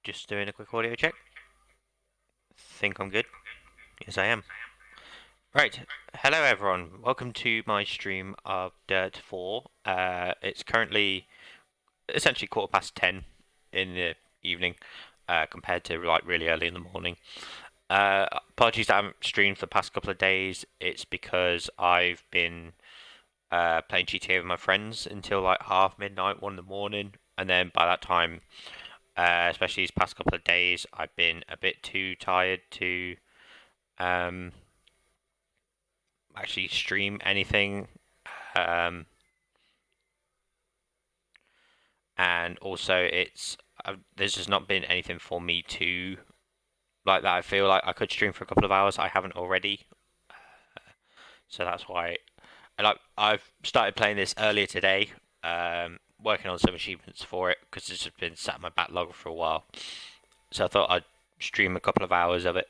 Just doing a quick audio check. Think I'm good? Yes, I am. Right, hello everyone. Welcome to my stream of Dirt 4. It's currently essentially 10:15 in the evening, compared to like really early in the morning. Apologies that I haven't streamed for the past couple of days. It's because I've been playing GTA with my friends until like half midnight, 1 in the morning, and then by that time, especially these past couple of days, I've been a bit too tired to um, actually stream anything. Um, and also, there's just not been anything for me to like that. I feel like I could stream for a couple of hours. I haven't already, so that's why. And I've started playing this earlier today. Working on some achievements for it because it's just been sat in my backlog for a while. So I thought I'd stream a couple of hours of it.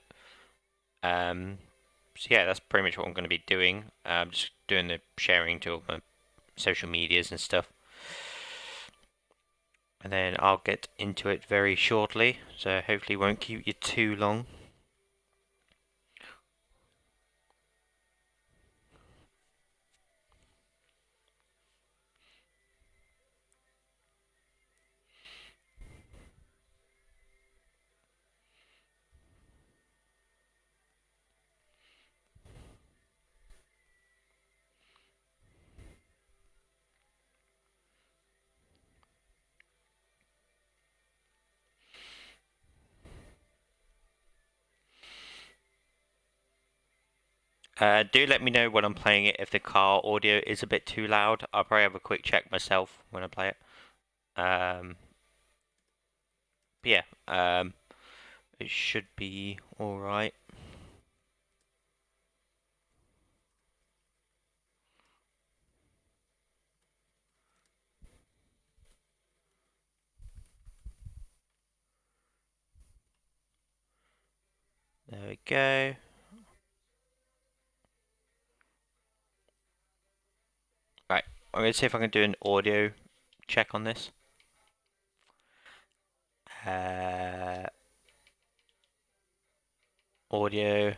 So yeah, that's pretty much what I'm going to be doing. Just doing the sharing to all my social medias and stuff. And then I'll get into it very shortly, so hopefully won't keep you too long. Do let me know when I'm playing it if the car audio is a bit too loud. I'll probably have a quick check myself when I play it. But yeah, it should be alright. There we go. Right, I'm going to see if I can do an audio check on this. Audio.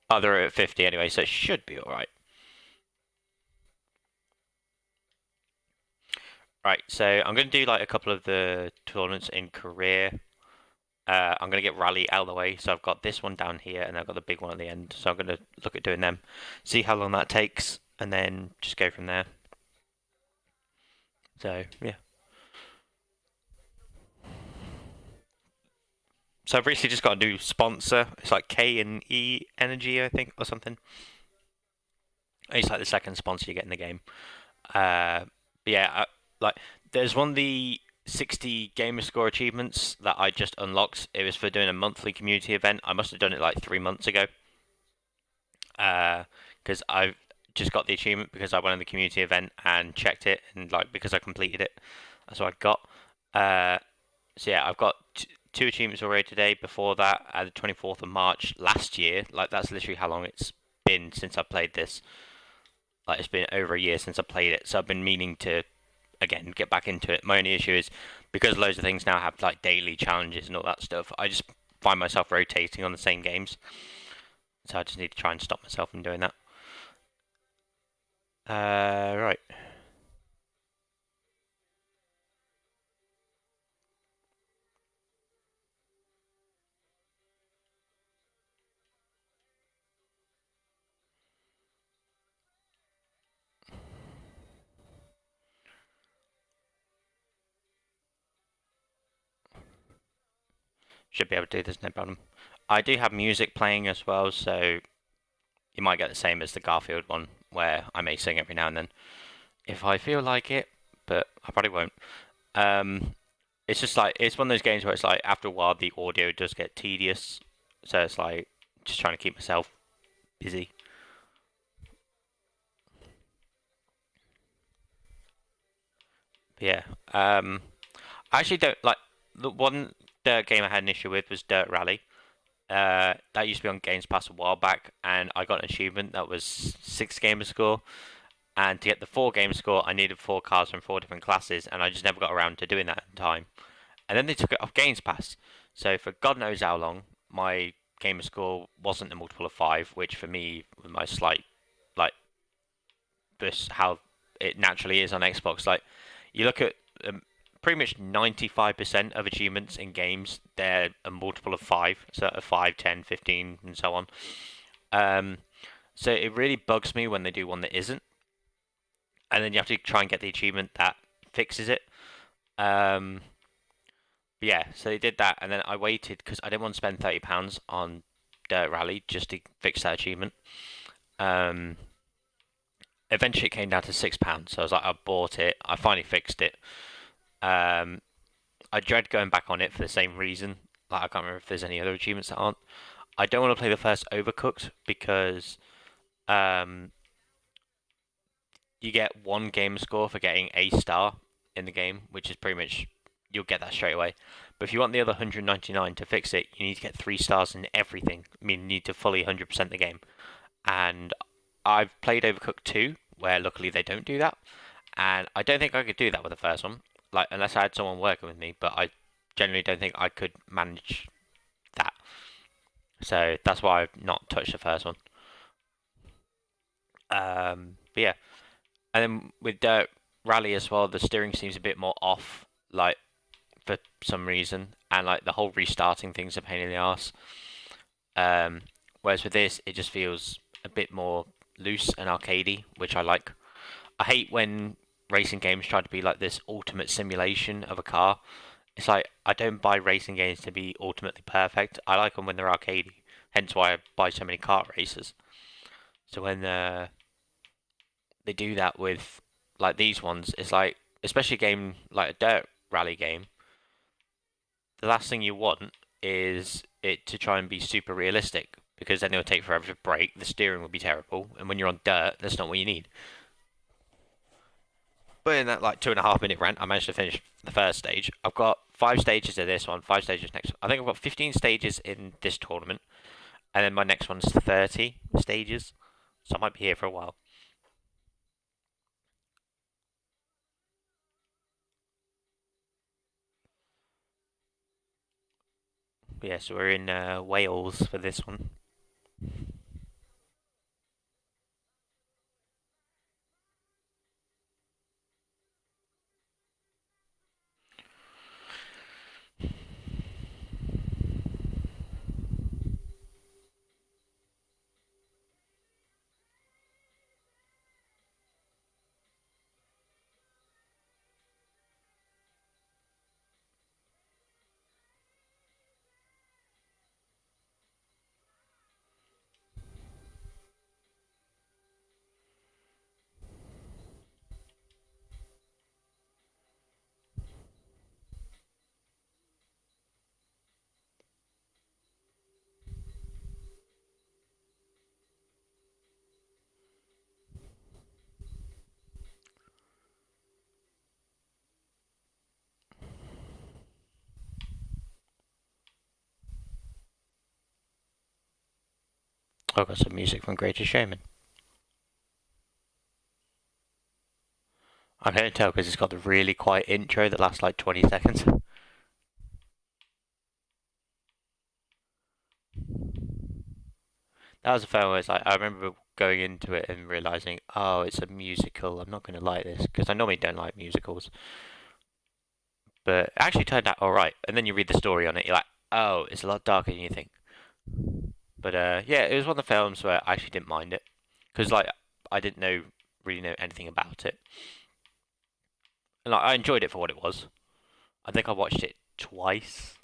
Oh, they're at 50 anyway, so it should be alright. Right, so I'm going to do like a couple of the tournaments in career. I'm going to get rally out of the way, so I've got this one down here, and I've got the big one at the end. So I'm going to look at doing them, see how long that takes, and then just go from there. So yeah. So I've recently just got a new sponsor. It's like K&E Energy, I think, or something. It's like the second sponsor you get in the game. But yeah, like there's one of the 60 gamer score achievements that I just unlocked. It was for doing a monthly community event. I must have done it like 3 months ago. Because I've just got the achievement because I went on the community event and checked it, and like because I completed it, that's what I got. So yeah, I've got two achievements already today. Before that, at the 24th of March last year, like that's literally how long it's been since I played this. Like it's been over a year since I played it, so I've been meaning to again get back into it. My only issue is because loads of things now have like daily challenges and all that stuff. I just find myself rotating on the same games, so I just need to try and stop myself from doing that. Right. Should be able to do this, no problem. I do have music playing as well, so you might get the same as the Garfield one, where I may sing every now and then, if I feel like it, but I probably won't. It's just like, it's one of those games where it's like, after a while, the audio does get tedious, so it's like, just trying to keep myself busy. But yeah, I actually don't, like, the one Dirt game I had an issue with was Dirt Rally. That used to be on Games Pass a while back, and I got an achievement that was 6 gamer score. And to get the 4 game score, I needed 4 cars from 4 different classes, and I just never got around to doing that in time. and then they took it off Games Pass. So for God knows how long, my gamer score wasn't a multiple of 5, which for me, with my slight, like, this how it naturally is on Xbox. Like, you look at pretty much 95% of achievements in games, they're a multiple of 5, so a 5, 10, 15, and so on. Um, so it really bugs me when they do one that isn't, and then you have to try and get the achievement that fixes it. Um, but yeah, so they did that, and then I waited because I didn't want to spend £30 on Dirt Rally just to fix that achievement. Um, Eventually, it came down to £6, so I was like, I bought it. I finally fixed it. Um, I dread going back on it for the same reason. Like, I can't remember if there's any other achievements that aren't. I don't want to play the first Overcooked because um, you get one game score for getting a star in the game, which is pretty much you'll get that straight away. But if you want the other 199 to fix it, you need to get 3 stars in everything. I mean, you need to fully 100% the game. And I've played Overcooked 2, where luckily they don't do that. And I don't think I could do that with the first one, like unless I had someone working with me. But I generally don't think I could manage that. So that's why I've not touched the first one. But yeah, and then with Dirt Rally as well, the steering seems a bit more off, like for some reason, and like the whole restarting thing's a pain in the ass. Um, Whereas with this, it just feels a bit more loose and arcadey, which I like. I hate when racing games try to be like this ultimate simulation of a car. It's like I don't buy racing games to be ultimately perfect. I like them when they're arcadey. Hence why I buy so many kart races. So when they do that with like these ones, it's like especially a game like a dirt rally game. The last thing you want is it to try and be super realistic because then it'll take forever to brake. The steering will be terrible, and when you're on dirt, that's not what you need. But in that like 2.5 minute rant, I managed to finish the first stage. I've got 5 stages of this one, 5 stages next. I think I've got 15 stages in this tournament, and then my next one's 30 stages. So I might be here for a while. But yeah, so we're in Wales for this one. I've got some music from Greatest Showman. I can't tell because it's got the really quiet intro that lasts like 20 seconds. That was a film where it's like I remember going into it and realizing, oh, it's a musical. I'm not going to like this because I normally don't like musicals. But it actually turned out all right. And then you read the story on it, you're like, oh, it's a lot darker than you think. But yeah, it was one of the films where I actually didn't mind it because like I didn't really know anything about it, and like I enjoyed it for what it was. I think I watched it twice.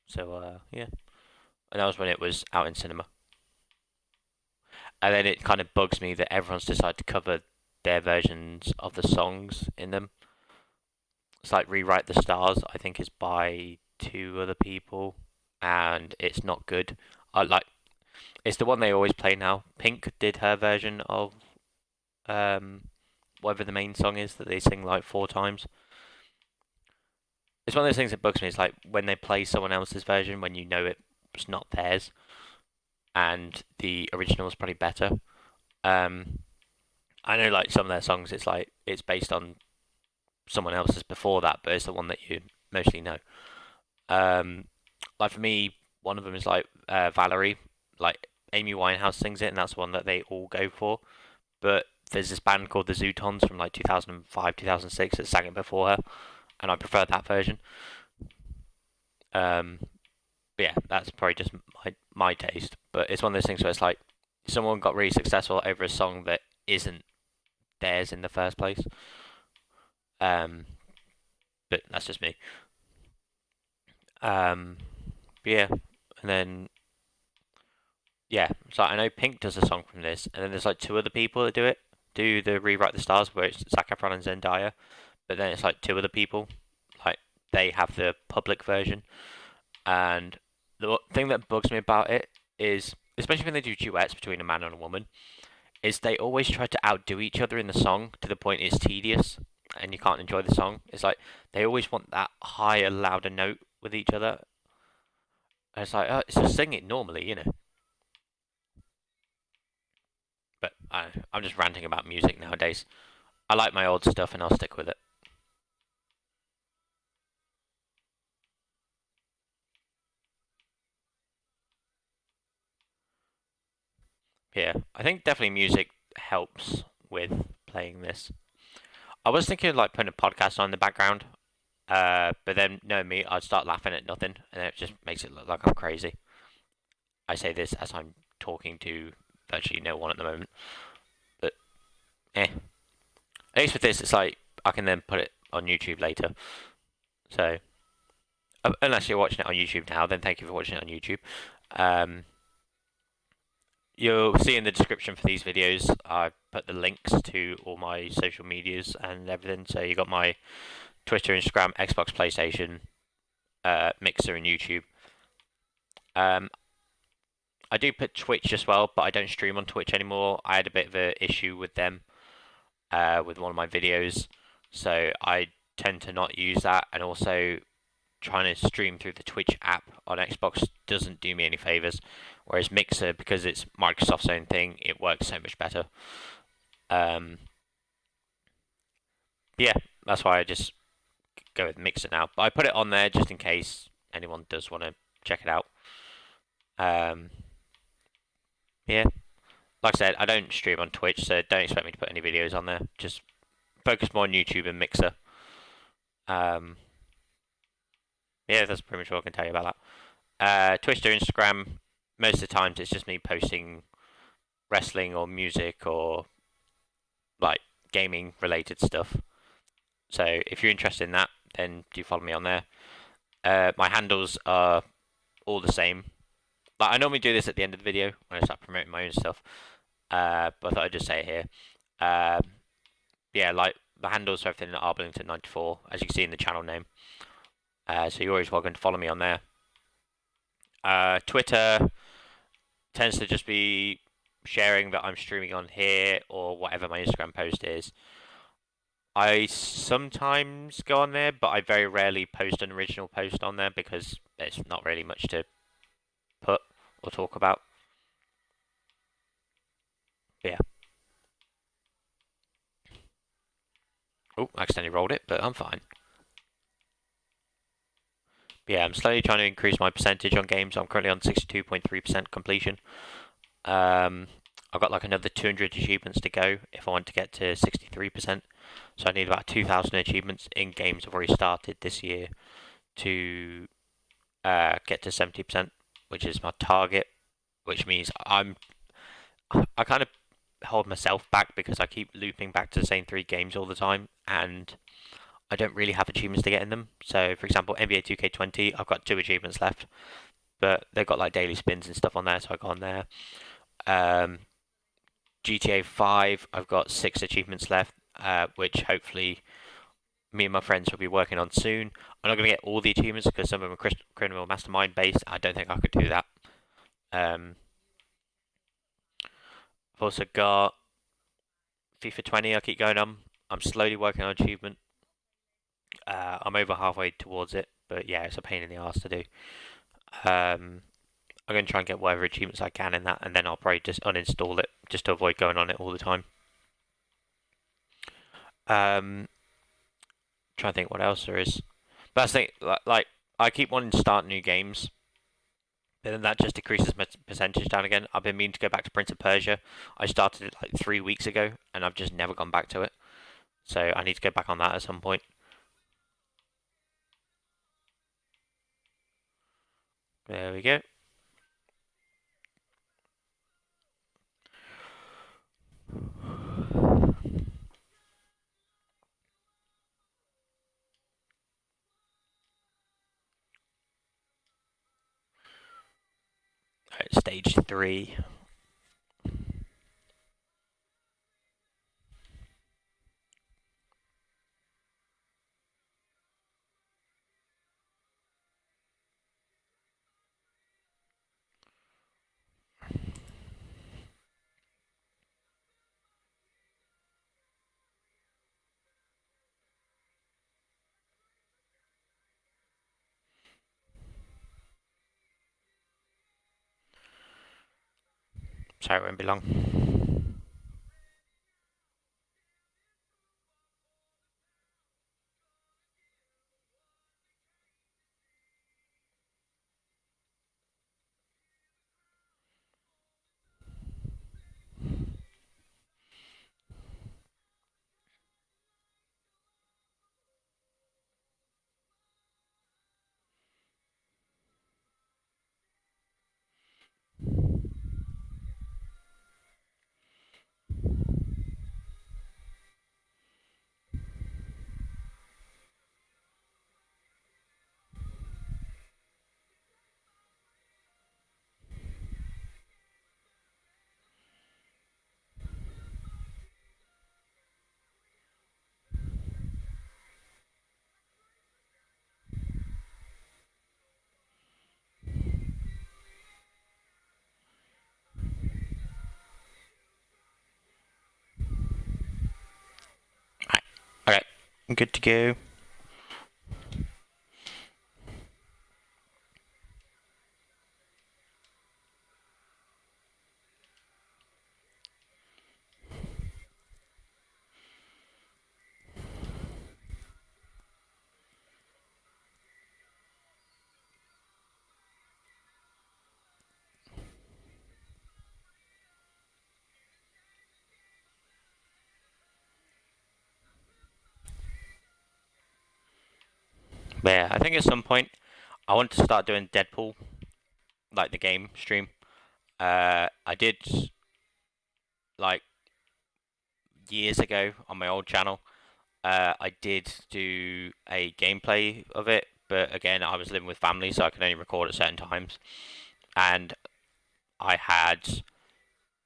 So yeah, and that was when it was out in cinema. And then it kind of bugs me that everyone's decided to cover their versions of the songs in them. It's like Rewrite the Stars, I think, is by 2 other people, and it's not good. I like it's the one they always play now. Pink did her version of um whatever the main song is that they sing like 4 times. It's one of those things that bugs me. It's like when they play someone else's version when you know it's not theirs, and the original is probably better. Um, I know like some of their songs, it's based on someone else's before that, but it's the one that you mostly know. Like for me, one of them is like Valerie, like Amy Winehouse sings it, and that's the one that they all go for. But there's this band called the Zootons from like 2005, 2006 that sang it before her, and I prefer that version. Um, but yeah, that's probably just my taste. But it's one of those things where it's like someone got really successful over a song that isn't theirs in the first place. Um, but that's just me. Um, yeah, and then yeah, so I know Pink does a song from this, and then there's like two other people that do it. Do the Rewrite the Stars, where it's Zac Efron and Zendaya, but then it's like two other people, like they have the public version. And the thing that bugs me about it is, especially when they do duets between a man and a woman, is they always try to outdo each other in the song to the point it's tedious and you can't enjoy the song. It's like they always want that higher, louder note with each other. And it's like, it's just sing it normally. But I'm just ranting about music nowadays. I like my old stuff and I'll stick with it. Yeah, I think definitely music helps with playing this. I was thinking of like putting a podcast on in the background, but then no me, I'd start laughing at nothing, and it just makes it look like I'm crazy. I say this as I'm talking to virtually no one at the moment, but eh. At least with this, it's like I can then put it on YouTube later. So unless you're watching it on YouTube now, then thank you for watching it on YouTube. Um, You'll see in the description for these videos, I put the links to all my social medias and everything. So you got my Twitter, Instagram, Xbox, PlayStation, Mixer, and YouTube. I do put Twitch as well, but I don't stream on Twitch anymore. I had a bit of an issue with them with one of my videos, so I tend to not use that. And also, trying to stream through the Twitch app on Xbox doesn't do me any favors. Whereas Mixer, because it's Microsoft's own thing, it works so much better. Yeah, that's why I just go with Mixer now. But I put it on there just in case anyone does want to check it out. Um, yeah, like I said, I don't stream on Twitch, so don't expect me to put any videos on there. Just focus more on YouTube and Mixer. Um, yeah, that's pretty much all I can tell you about that. Twitter, Instagram, most of the times it's just me posting wrestling or music or like gaming related stuff. So if you're interested in that, then do follow me on there. My handles are all the same. Like I normally do this at the end of the video when I start promoting my own stuff. But I thought I'd just say it here. Yeah, like the handles for everything at RBILLINGTON94, as you can see in the channel name. So you're always welcome to follow me on there. Twitter tends to just be sharing that I'm streaming on here or whatever my Instagram post is. I sometimes go on there, but I very rarely post an original post on there because there's not really much to put or talk about. But yeah. Oh, I accidentally rolled it, but I'm fine. But yeah, I'm slowly trying to increase my percentage on games. I'm currently on 62.3% completion. I've got like another 200 achievements to go if I want to get to 63%. So I need about 2,000 achievements in games I've already started this year to get to 70%, which is my target. Which means I kind of hold myself back because I keep looping back to the same three games all the time, and I don't really have achievements to get in them. So, for example, NBA 2K20, I've got 2 achievements left, but they've got like daily spins and stuff on there, so I go on there. GTA 5, I've got 6 achievements left, which hopefully me and my friends will be working on soon. I'm not going to get all the achievements because some of them are criminal mastermind based. I don't think I could do that. I've also got FIFA 20. I keep going on. I'm slowly working on achievement. I'm over halfway towards it, but yeah, it's a pain in the ass to do. I'm going to try and get whatever achievements I can in that, and then I'll probably just uninstall it just to avoid going on it all the time. Trying to think what else there is. But I think like I keep wanting to start new games, but then that just decreases my percentage down again. I've been meaning to go back to Prince of Persia. I started it like 3 weeks ago, and I've just never gone back to it. So I need to go back on that at some point. There we go. Right, stage 3. Sorry, it won't be long. Right. Okay, I'm good to go. But yeah, I think at some point I want to start doing Deadpool, like the game stream. I did like years ago on my old channel. I did do a gameplay of it, but again, I was living with family, so I could only record at certain times. And I had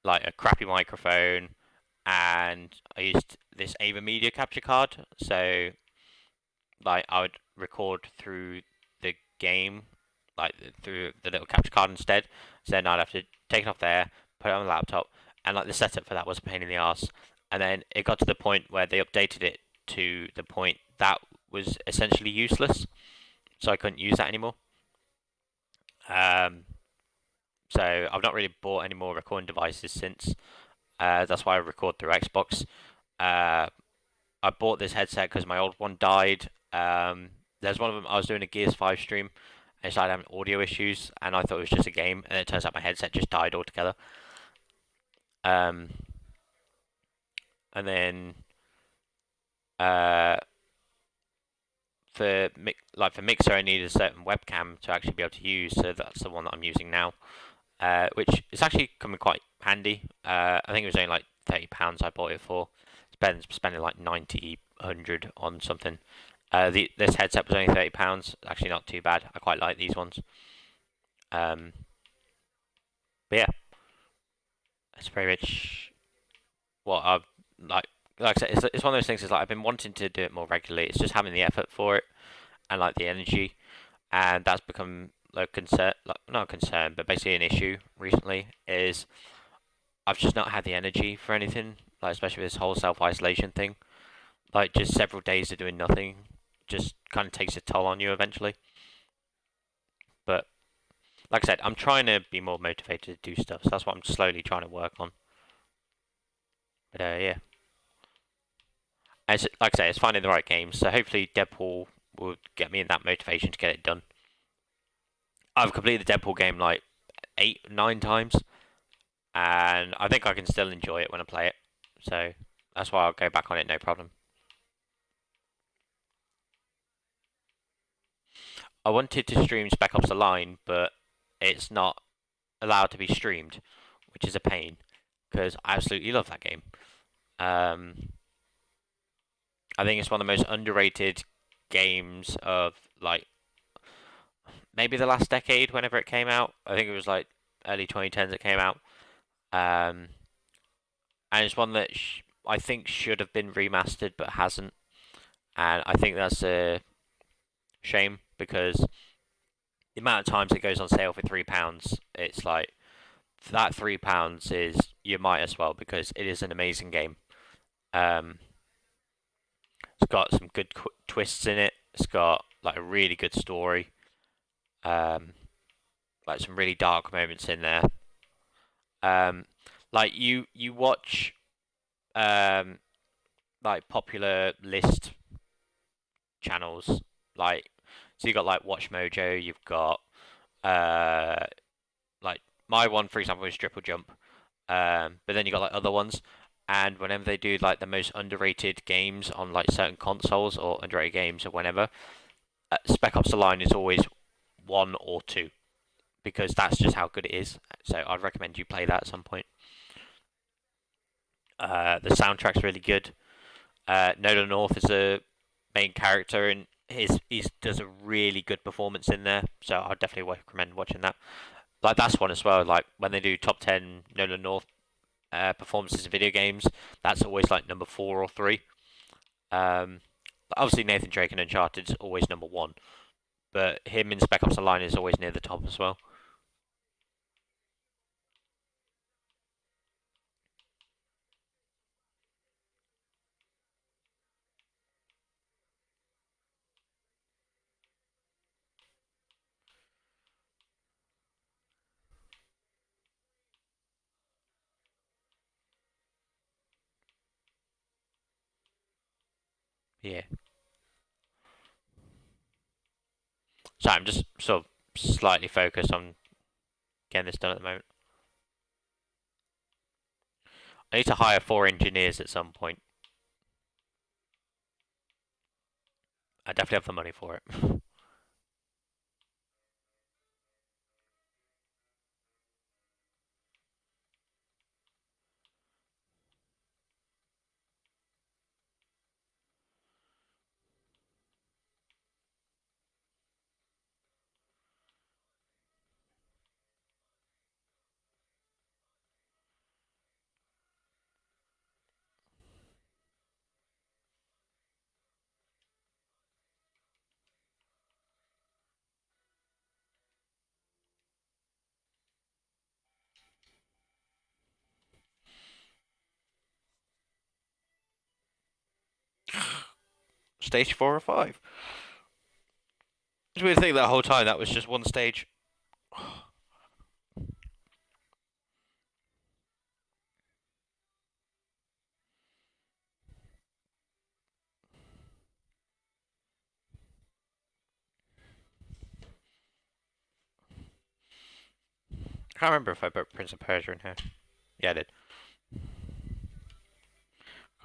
like a crappy microphone, and I used this Ava Media capture card. So like I would record through the game, like through the little capture card instead. So then I'd have to take it off there, put it on the laptop, and like the setup for that was a pain in the ass. And then it got to the point where they updated it to the point that was essentially useless, so I couldn't use that anymore. Um, so I've not really bought any more recording devices since. That's why I record through Xbox. Uh, I bought this headset because my old one died. There's one of them. I was doing a Gears 5 stream, and it started having audio issues, and I thought it was just a game, and it turns out my headset just died altogether. Um, and then uh, for Mixer, I needed a certain webcam to actually be able to use, so that's the one that I'm using now, which is actually coming quite handy. I think it was only like £30 I bought it for. It's better than spending like 90, 100 on something. This headset was only £30. Actually, not too bad. I quite like these ones. But yeah, that's pretty much what I've like. Like I said, it's one of those things. Is like I've been wanting to do it more regularly. It's just having the effort for it and like the energy, and that's become like concern, like not a concern, but basically an issue recently. Is I've just not had the energy for anything, like especially with this whole self isolation thing. Like just several days of doing nothing just kind of takes a toll on you eventually. But like I said, I'm trying to be more motivated to do stuff. So that's what I'm slowly trying to work on. But yeah, like I say, it's finding the right games. So hopefully, Deadpool will get me in that motivation to get it done. I've completed the Deadpool game like 8, 9 times, and I think I can still enjoy it when I play it. So that's why I'll go back on it, no problem. I wanted to stream Spec Ops: The Line, but it's not allowed to be streamed, which is a pain because I absolutely love that game. Um, I think it's one of the most underrated games of like maybe the last decade. Whenever it came out, I think it was like early 2010s it came out, um, and it's one that I think should have been remastered but hasn't, and I think that's a shame because the amount of times it goes on sale for £3, it's like that £3 is you might as well because it is an amazing game. Um, it's got some good twists in it. It's got like a really good story. Um, like some really dark moments in there. Um, like you watch um like popular list channels like so you got like Watch Mojo. You've got uh like my one for example is Triple Jump. But then you got like other ones, and whenever they do like the most underrated games on like certain consoles or underrated games or whenever, Spec Ops: The Line is always 1 or 2 because that's just how good it is. So I'd recommend you play that at some point. The soundtrack's really good. Nolan North is the main character, and he does a really good performance in there. So I'd definitely recommend watching that. Like that's one as well. Like when they do top 10 Nolan North performances in video games, that's always like number 4 or 3. Um, obviously Nathan Drake in Uncharted is always number 1, but him in Spec Ops: The Line is always near the top as well. Yeah. So I'm just sort of slightly focused on getting this done at the moment. I need to hire 4 engineers at some point. I definitely have the money for it. Stage 4 or 5. It's weird to think that whole time that was just one stage. I can't remember if I put Prince of Persia in here. Yeah, I did.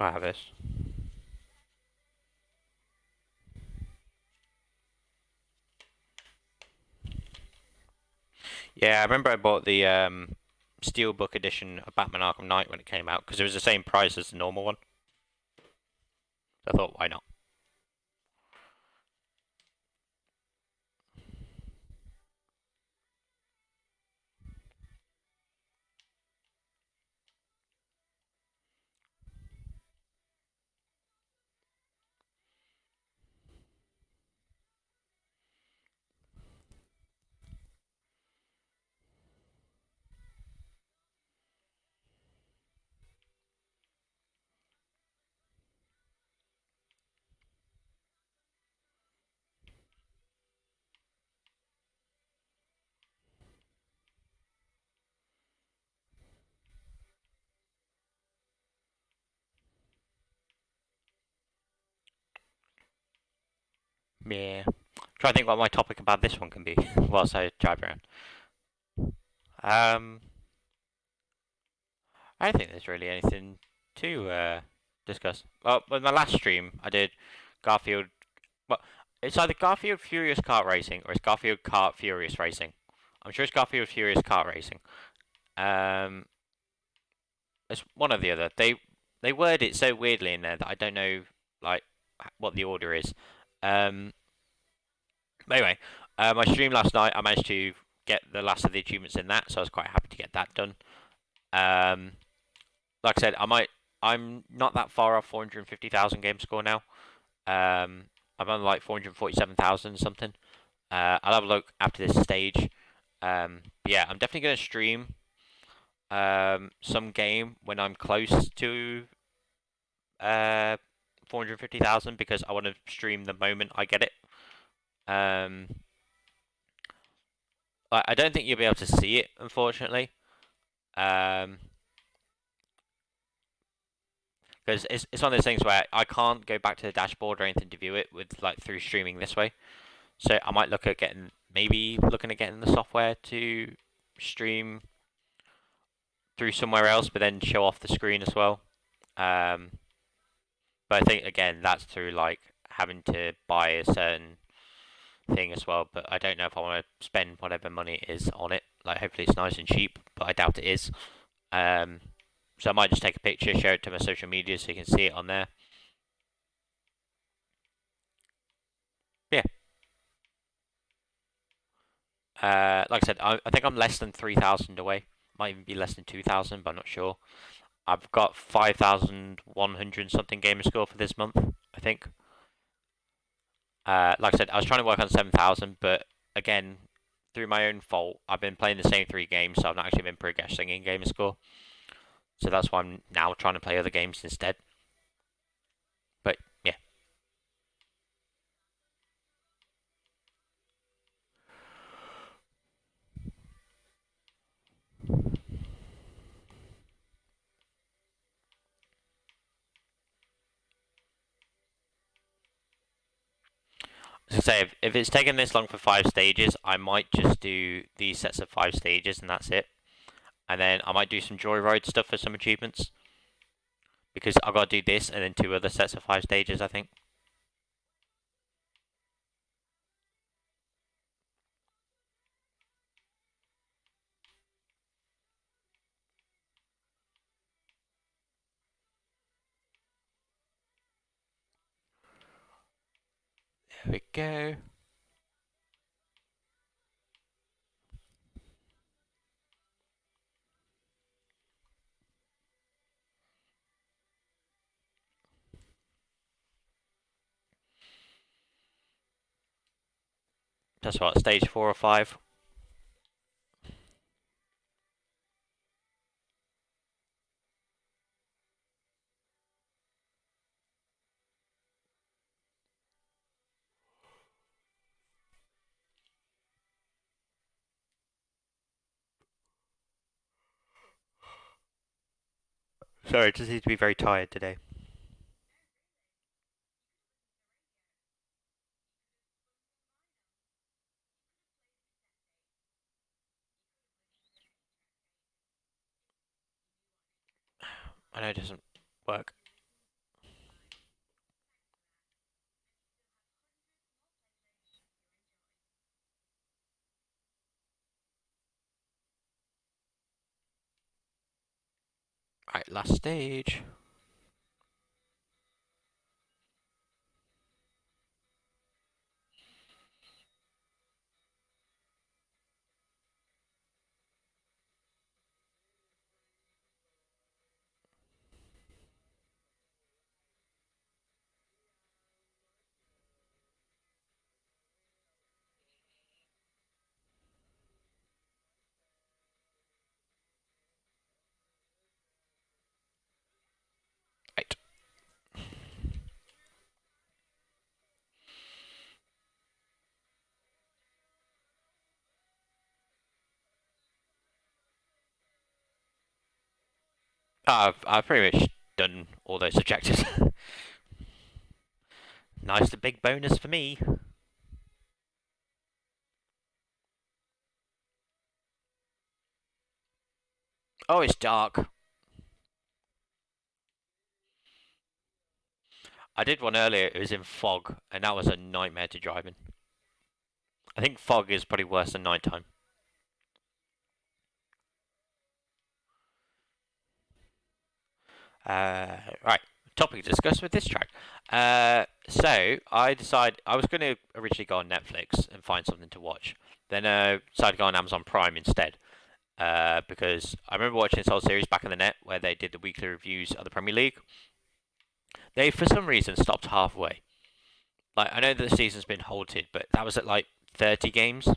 I have this. Yeah, I remember I bought the Steelbook edition of Batman Arkham Knight when it came out because it was the same price as the normal one. So I thought, why not? Yeah. Try to think what my topic about this one can be whilst I drive around. I don't think there's really anything to discuss. Well, with my last stream, I did Garfield. Well, it's either Garfield Furious Kart Racing or it's Garfield Kart Furious Racing. I'm sure it's Garfield Furious Kart Racing. It's one or the other. They word it so weirdly in there that I don't know like what the order is. But anyway, my stream last night, I managed to get the last of the achievements in that, so I was quite happy to get that done. Like I said, I'm not that far off 450,000 game score now. I'm on like 447,000 something. I'll have a look after this stage. Yeah, I'm definitely going to stream some game when I'm close to 450,000 because I want to stream the moment I get it. I don't think you'll be able to see it, unfortunately. Because it's one of those things where I can't go back to the dashboard or anything to view it with like through streaming this way. So I might look at getting the software to stream through somewhere else, but then show off the screen as well. But I think again that's through like having to buy a certain thing as well. But I don't know if I want to spend whatever money it is on it. Like hopefully it's nice and cheap, but I doubt it is. So I might just take a picture, share it to my social media so you can see it on there. Yeah. Like I said, I think I'm less than 3,000 away. Might even be less than 2,000, but I'm not sure. I've got 5,100 something gamer score for this month, I think. Like I said, I was trying to work on 7,000, but again, through my own fault, I've been playing the same 3 games, so I've not actually been progressing in gamer score. So that's why I'm now trying to play other games instead. But yeah. As I say, if it's taken this long for 5 stages, I might just do these sets of 5 stages and that's it. And then I might do some joyride stuff for some achievements. Because I've got to do this and then 2 other sets of 5 stages, I think. There we go. That's what, stage 4 or 5? Sorry, I just need to be very tired today. I know it doesn't work. Right, last stage. Right. I've pretty much done all those objectives. Nice, the big bonus for me. Oh, it's dark. I did one earlier. It was in fog, and that was a nightmare to drive in. I think fog is probably worse than nighttime. Right. Topic to discuss with this track. So I decided I was going to originally go on Netflix and find something to watch. Then decided to go on Amazon Prime instead. Because I remember watching this whole series back in the net where they did the weekly reviews of the Premier League. They, for some reason, stopped halfway. Like I know that the season's been halted, but that was at like 30 games,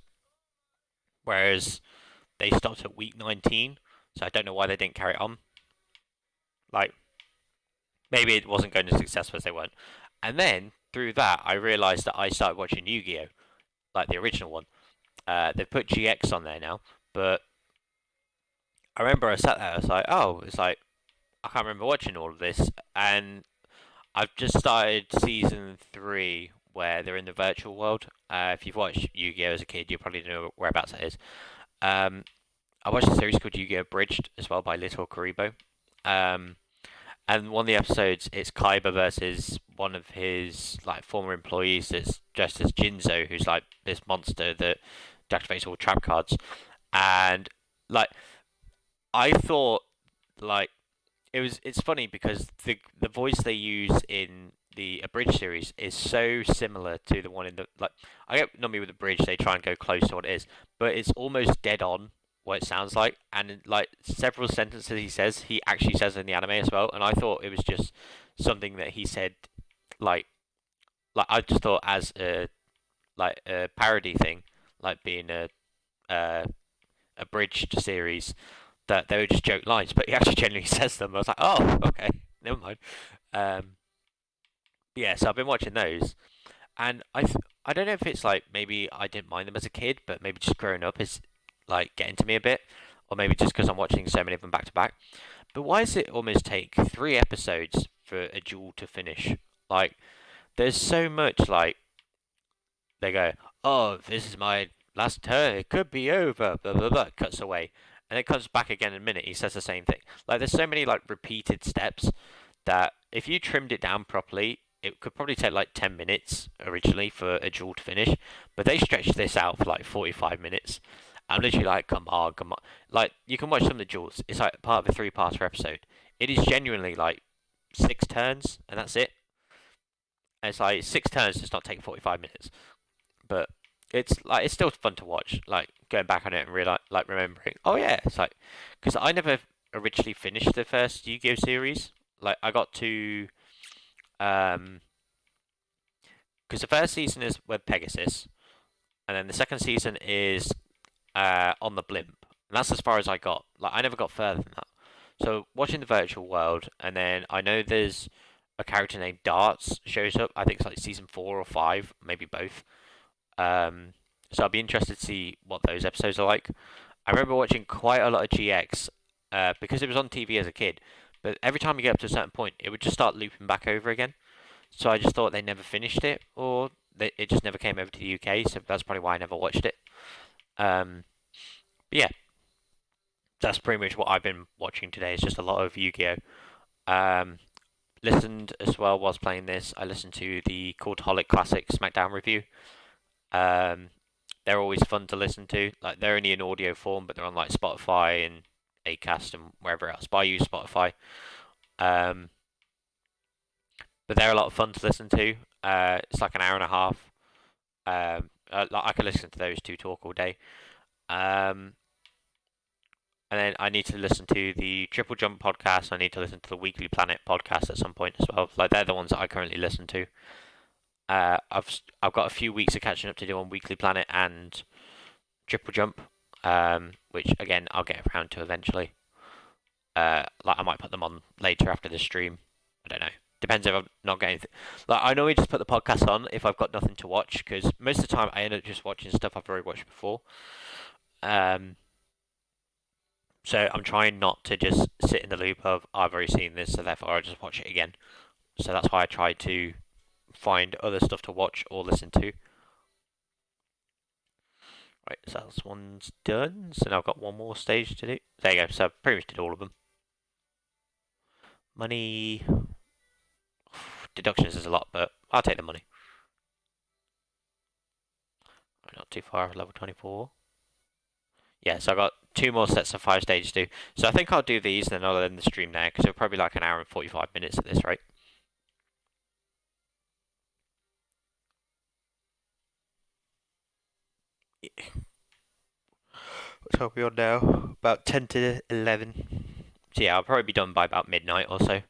whereas they stopped at week 19. So I don't know why they didn't carry it on. Like maybe it wasn't going as successful as they weren't. And then through that, I realised that I started watching Yu-Gi-Oh, like the original one. They've put GX on there now, but I remember I sat there. I was like, oh, it's like I can't remember watching all of this, and I've just started season 3 where they're in the virtual world. If you've watched Yu-Gi-Oh as a kid, you probably know whereabouts it is. Um, I watched a series called Yu-Gi-Oh Bridged as well by Little Karibo. Um, and one of the episodes, it's Kaiba versus one of his like former employees that's dressed as Jinzo, who's like this monster that deactivates all trap cards. And like I thought, like it's funny because the voice they use in the abridged series is so similar to the one in the like. I get normally with the bridge they try and go close to what it is, but it's almost dead on what it sounds like, and like several sentences he actually says in the anime as well. And I thought it was just something that he said, like I just thought as a parody thing, like being a abridged series that they would just joke lines, but he actually genuinely says them. I was like, oh, okay, never mind. Um, yeah, so I've been watching those, and I don't know if it's like maybe I didn't mind them as a kid, but maybe just growing up is like getting to me a bit, or maybe just because I'm watching so many of them back to back. But why does it almost take 3 episodes for a duel to finish? Like, there's so much like they go, oh, this is my last turn. It could be over. Blah blah blah. Cuts away, and it comes back again in a minute. He says the same thing. Like there's so many like repeated steps that if you trimmed it down properly, it could probably take like 10 minutes originally for a duel to finish. But they stretched this out for like 45 minutes. I'm literally like, come on, come on. Like you can watch some of the duels. It's like part of a 3-parter episode. It is genuinely like 6 turns, and that's it. And it's like 6 turns does not take 45 minutes. But it's still fun to watch. Like going back on it and realize, like remembering. Oh yeah, it's like because I never originally finished the first Yu-Gi-Oh series. Like I got to because the first season is with Pegasus, and then the second season is on the blimp, and that's as far as I got. Like I never got further than that. So watching the virtual world, and then I know there's a character named Darts shows up. I think it's like season 4 or 5, maybe both. So I'll be interested to see what those episodes are like. I remember watching quite a lot of GX because it was on TV as a kid. But every time you get up to a certain point, it would just start looping back over again. So I just thought they never finished it, or it just never came over to the UK. So that's probably why I never watched it. But yeah, that's pretty much what I've been watching today. It's just a lot of Yu-Gi-Oh. Listened as well whilst playing this. I listened to the Cultaholic Classic SmackDown review. Um, they're always fun to listen to. Like they're only in audio form, but they're on like Spotify and Acast and wherever else. But I use Spotify. Um, but they're a lot of fun to listen to. It's like an hour and a half. Like I can listen to those two talk all day. Um, and then I need to listen to the Triple Jump podcast. I need to listen to the Weekly Planet podcast at some point as well. Like they're the ones that I currently listen to. I've got a few weeks of catching up to do on Weekly Planet and Triple Jump, which again I'll get around to eventually. Like I might put them on later after the stream. I don't know. Depends if I'm not getting. Like I normally just put the podcast on if I've got nothing to watch because most of the time I end up just watching stuff I've already watched before. So I'm trying not to just sit in the loop of I've already seen this, so therefore I'll just watch it again. So that's why I try to find other stuff to watch or listen to. Right, so that one's done. So now I've got one more stage to do. There you go. So I pretty much did all of them. Money deductions is a lot, but I'll take the money. Not too far. Level 24. Yeah, so I've got two more sets of 5 stages to do. So I think I'll do these, then I'll end the stream there, because it'll probably be like an hour and 45 minutes at this rate. What time are we on now? About 10 to 11. So yeah, I'll probably be done by about midnight or so.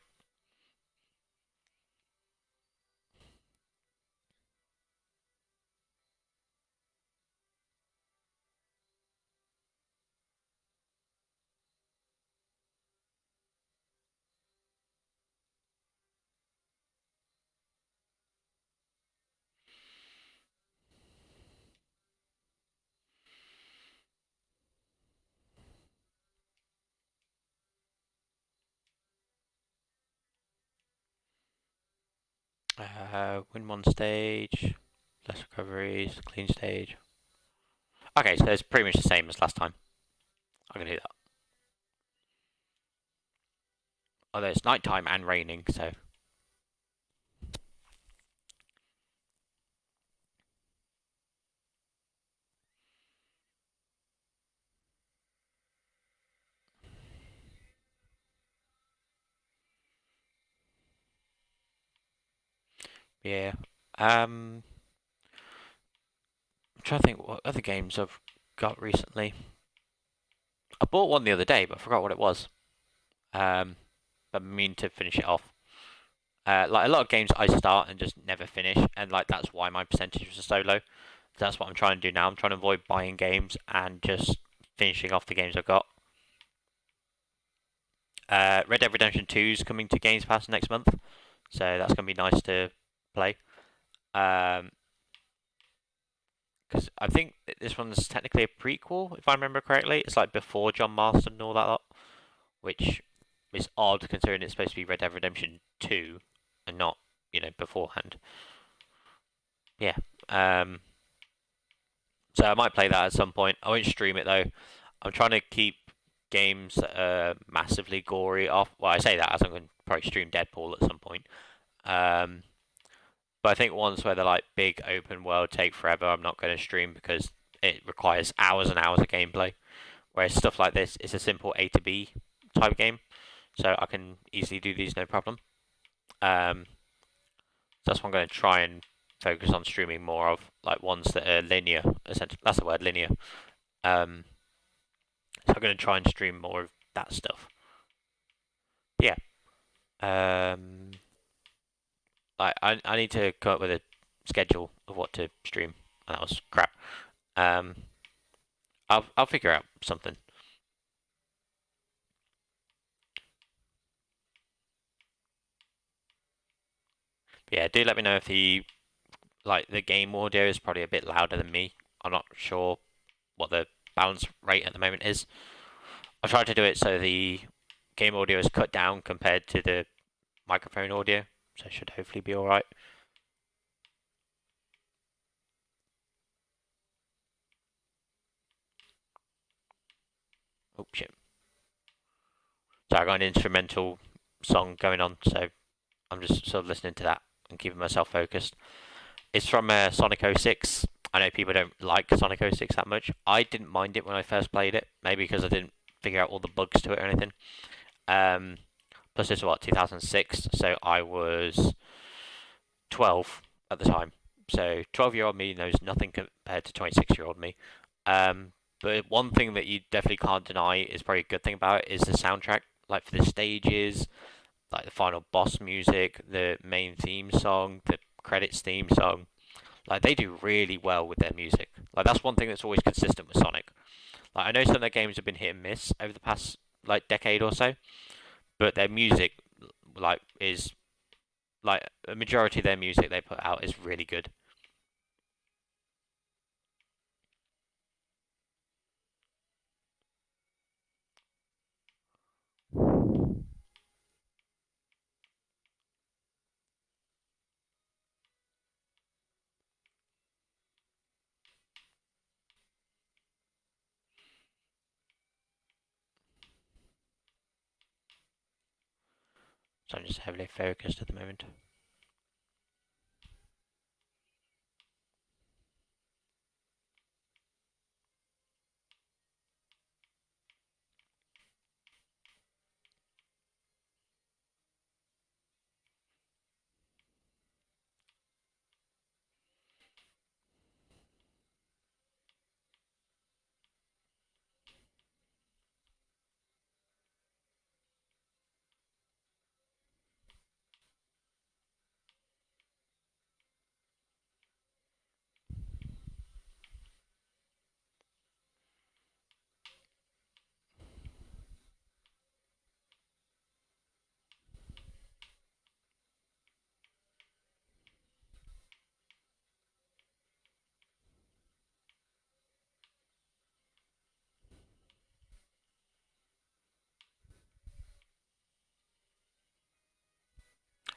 Win one stage, less recoveries, clean stage. Okay, so it's pretty much the same as last time. I'm gonna do that. Although it's nighttime and raining, so yeah. I'm trying to think what other games I've got recently. I bought one the other day, but I forgot what it was. I mean to finish it off. Like a lot of games I start and just never finish, and like that's why my percentages are so low. That's what I'm trying to do now. I'm trying to avoid buying games and just finishing off the games I've got. Red Dead Redemption 2 is coming to Games Pass next month, so that's going to be nice to play. Because I think this one's technically a prequel, if I remember correctly. It's like before John Marston and all that lot, which is odd considering it's supposed to be Red Dead Redemption 2 and not, beforehand. Yeah. So I might play that at some point. I won't stream it though. I'm trying to keep games that are massively gory off. Well, I say that as I'm going to probably stream Deadpool at some point. Um, but I think ones where they're like big open world take forever, I'm not going to stream because it requires hours and hours of gameplay. Whereas stuff like this is a simple A to B type game, so I can easily do these no problem. So that's what I'm going to try and focus on streaming more of, like ones that are linear. Essentially, that's the word, linear. Um, so I'm going to try and stream more of that stuff. But yeah. I need to come up with a schedule of what to stream. And that was crap. Um, I'll figure out something. But yeah, do let me know if the game audio is probably a bit louder than me. I'm not sure what the balance rate at the moment is. I've tried to do it so the game audio is cut down compared to the microphone audio, so it should hopefully be alright. Oh shit. So I got an instrumental song going on, so I'm just sort of listening to that and keeping myself focused. It's from Sonic 06. I know people don't like Sonic 06 that much. I didn't mind it when I first played it, maybe because I didn't figure out all the bugs to it or anything. Plus, this was what, 2006, so I was 12 at the time. So 12-year-old me knows nothing compared to 26-year-old me. But one thing that you definitely can't deny is probably a good thing about it is the soundtrack. Like for the stages, like the final boss music, the main theme song, the credits theme song. Like they do really well with their music. Like that's one thing that's always consistent with Sonic. Like I know some of their games have been hit and miss over the past like decade or so, but their music is like a majority of their music they put out is really good. So I'm just heavily focused at the moment.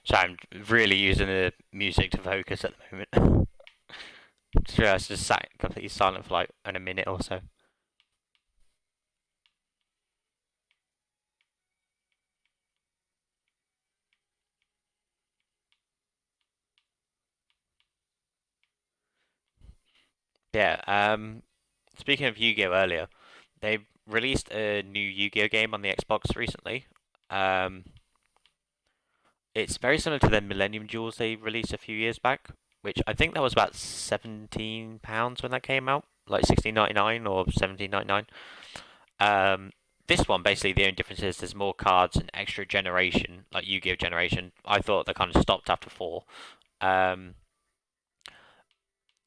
So I'm really using the music to focus at the moment. Just sat completely silent for like a minute or so. Yeah. Speaking of Yu-Gi-Oh earlier, they released a new Yu-Gi-Oh game on the Xbox recently. Um, it's very similar to the Millennium Duels they released a few years back, which I think that was about £17 when that came out, like 16.99 or 17.99. This one basically the only difference is there's more cards and extra generation, like Yu-Gi-Oh generation. I thought they kind of stopped after four. Um,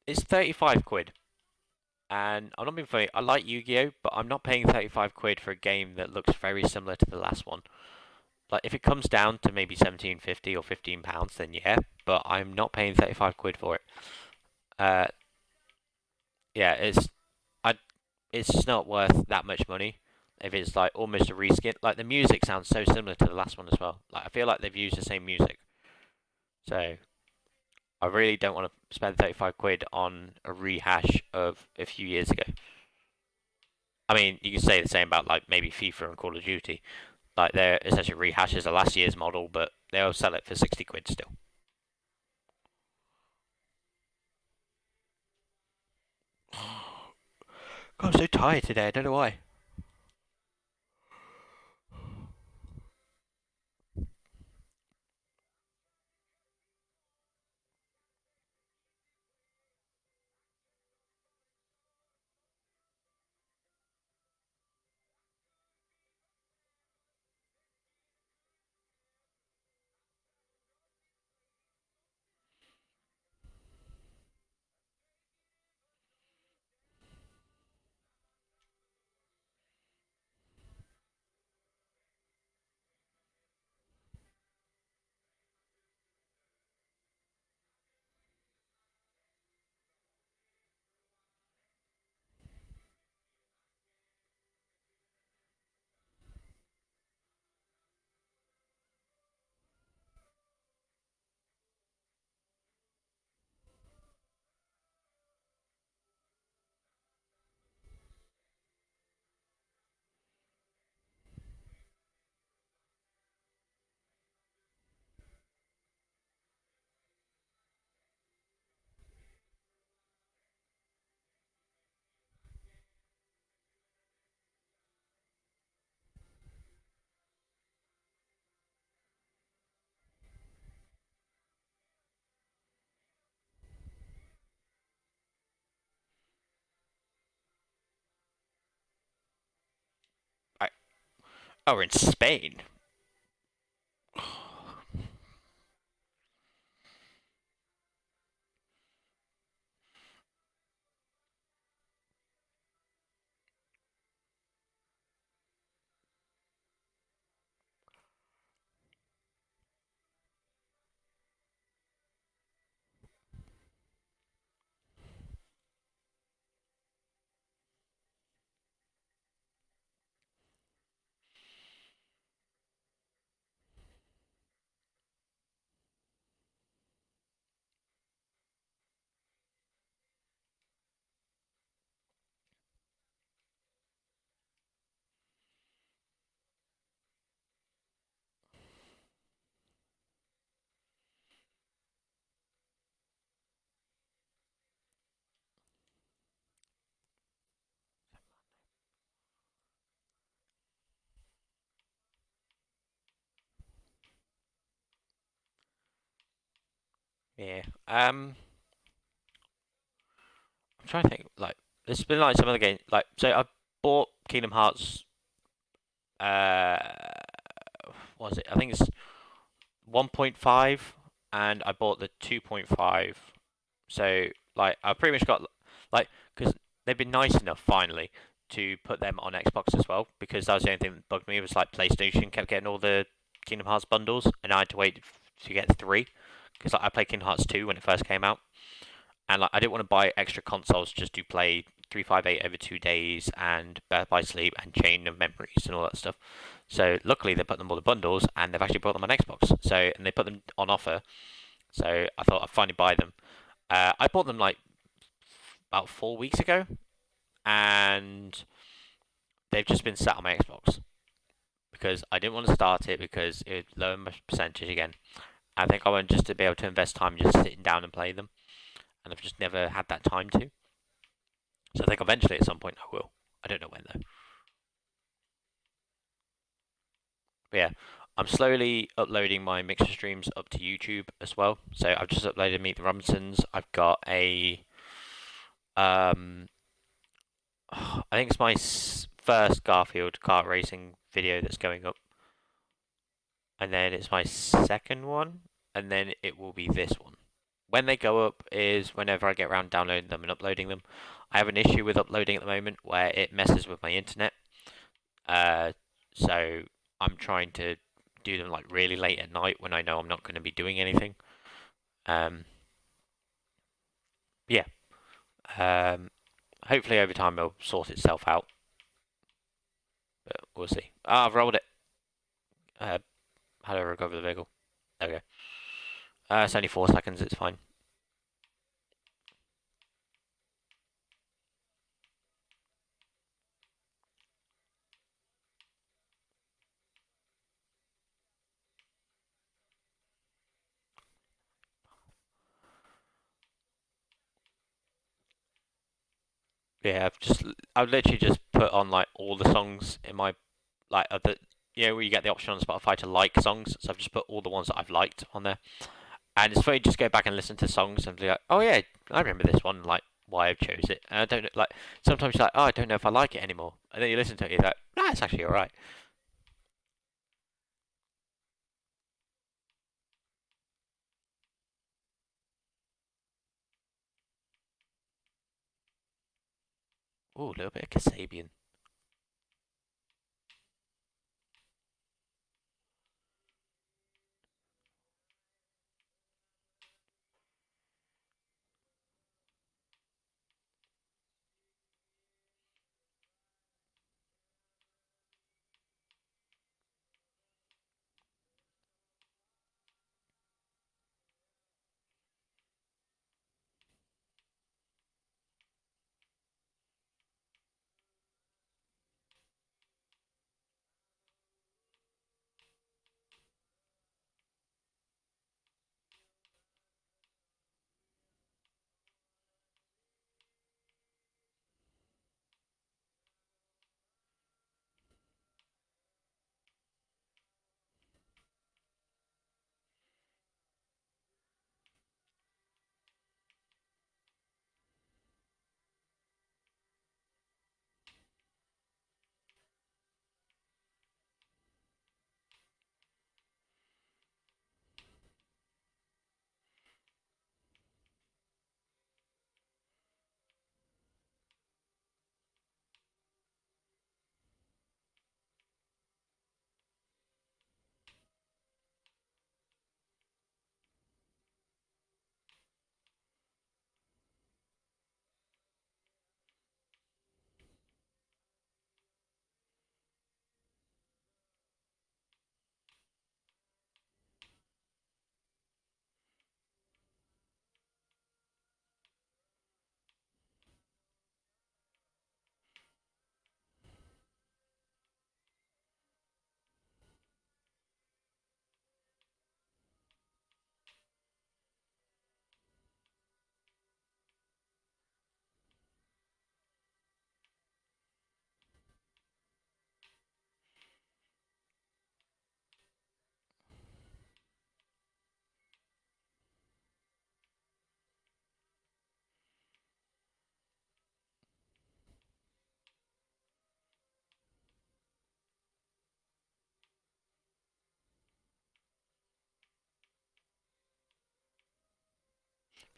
it's 35 quid. And I'm not being funny, I like Yu-Gi-Oh, but I'm not paying 35 quid for a game that looks very similar to the last one. Like if it comes down to maybe 17.50 or £15, then yeah, but I'm not paying 35 quid for it. Uh, yeah, I it's just not worth that much money if it's like almost a reskin. Like the music sounds so similar to the last one as well. Like I feel like they've used the same music. So I really don't want to spend 35 quid on a rehash of a few years ago. I mean, you can say the same about like maybe FIFA and Call of Duty. Like they're essentially rehashes of last year's model, but they'll sell it for 60 quid still. God, I'm so tired today. I don't know why. I, oh, we're in Spain. Yeah. I'm trying to think. Like, there's been like some other games. Like, so I bought Kingdom Hearts. Uh, what was it? I think it's 1.5, and I bought the 2.5. So like, I pretty much got like because they've been nice enough finally to put them on Xbox as well. Because that was the only thing that bugged me was like PlayStation kept getting all the Kingdom Hearts bundles, and I had to wait to get three. Because like, I played Kingdom Hearts 2 when it first came out, and like I didn't want to buy extra consoles just to play 358 over 2 days and Birth by Sleep and Chain of Memories and all that stuff. So luckily they put them all the bundles and they've actually brought them on Xbox. So and they put them on offer. So I thought I'd finally buy them. I bought them like about 4 weeks ago, and they've just been sat on my Xbox because I didn't want to start it because it would lower my percentage again. I think I want just to be able to invest time just sitting down and play them, and I've just never had that time to. So I think eventually at some point I will. I don't know when though. But yeah, I'm slowly uploading my mixer streams up to YouTube as well. So I've just uploaded Meet the Robinsons. I've got a um, I think it's my first Garfield kart racing video that's going up, and then it's my second one, and then it will be this one. When they go up is whenever I get around downloading them and uploading them. I have an issue with uploading at the moment where it messes with my internet. Uh, so I'm trying to do them like really late at night when I know I'm not going to be doing anything. Um, yeah. Hopefully over time it'll sort itself out, but we'll see. Ah, I've rolled it. Uh, how do I recover the vehicle? There we go. It's only 4 seconds. It's fine. Yeah, I've literally just put on like all the songs in my like other, where you get the option on Spotify to like songs. So I've just put all the ones that I've liked on there. And it's funny just go back and listen to songs and be like, oh yeah, I remember this one, like why I've chose it. And I don't know, like sometimes you're like, oh, I don't know if I like it anymore. And then you listen to it, you're like, nah, it's actually alright. Ooh, a little bit of Kasabian.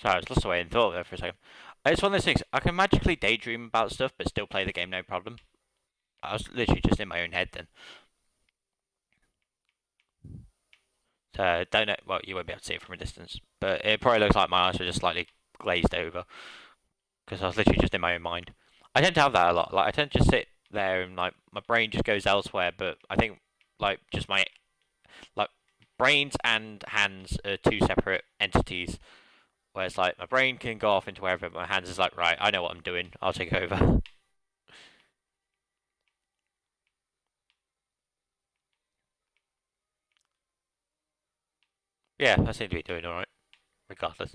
Sorry, I was lost away in thought there for a second. It's one of those things. I can magically daydream about stuff, but still play the game no problem. I was literally just in my own head then. So don't know. Well, you won't be able to see it from a distance, but it probably looks like my eyes were just slightly glazed over because I was literally just in my own mind. I tend to have that a lot. Like I tend to just sit there and like my brain just goes elsewhere. But I think like just my like brains and hands are two separate entities. Whereas like my brain can go off into wherever, but my hands is like right. I know what I'm doing. I'll take over. Yeah, I seem to be doing all right, regardless.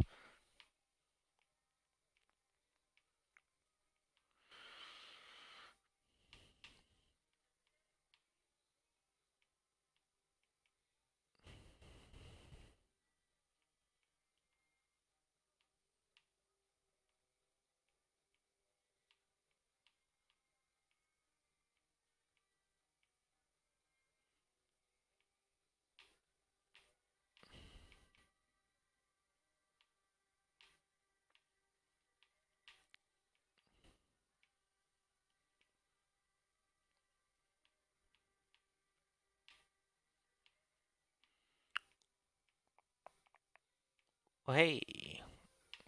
Well, hey,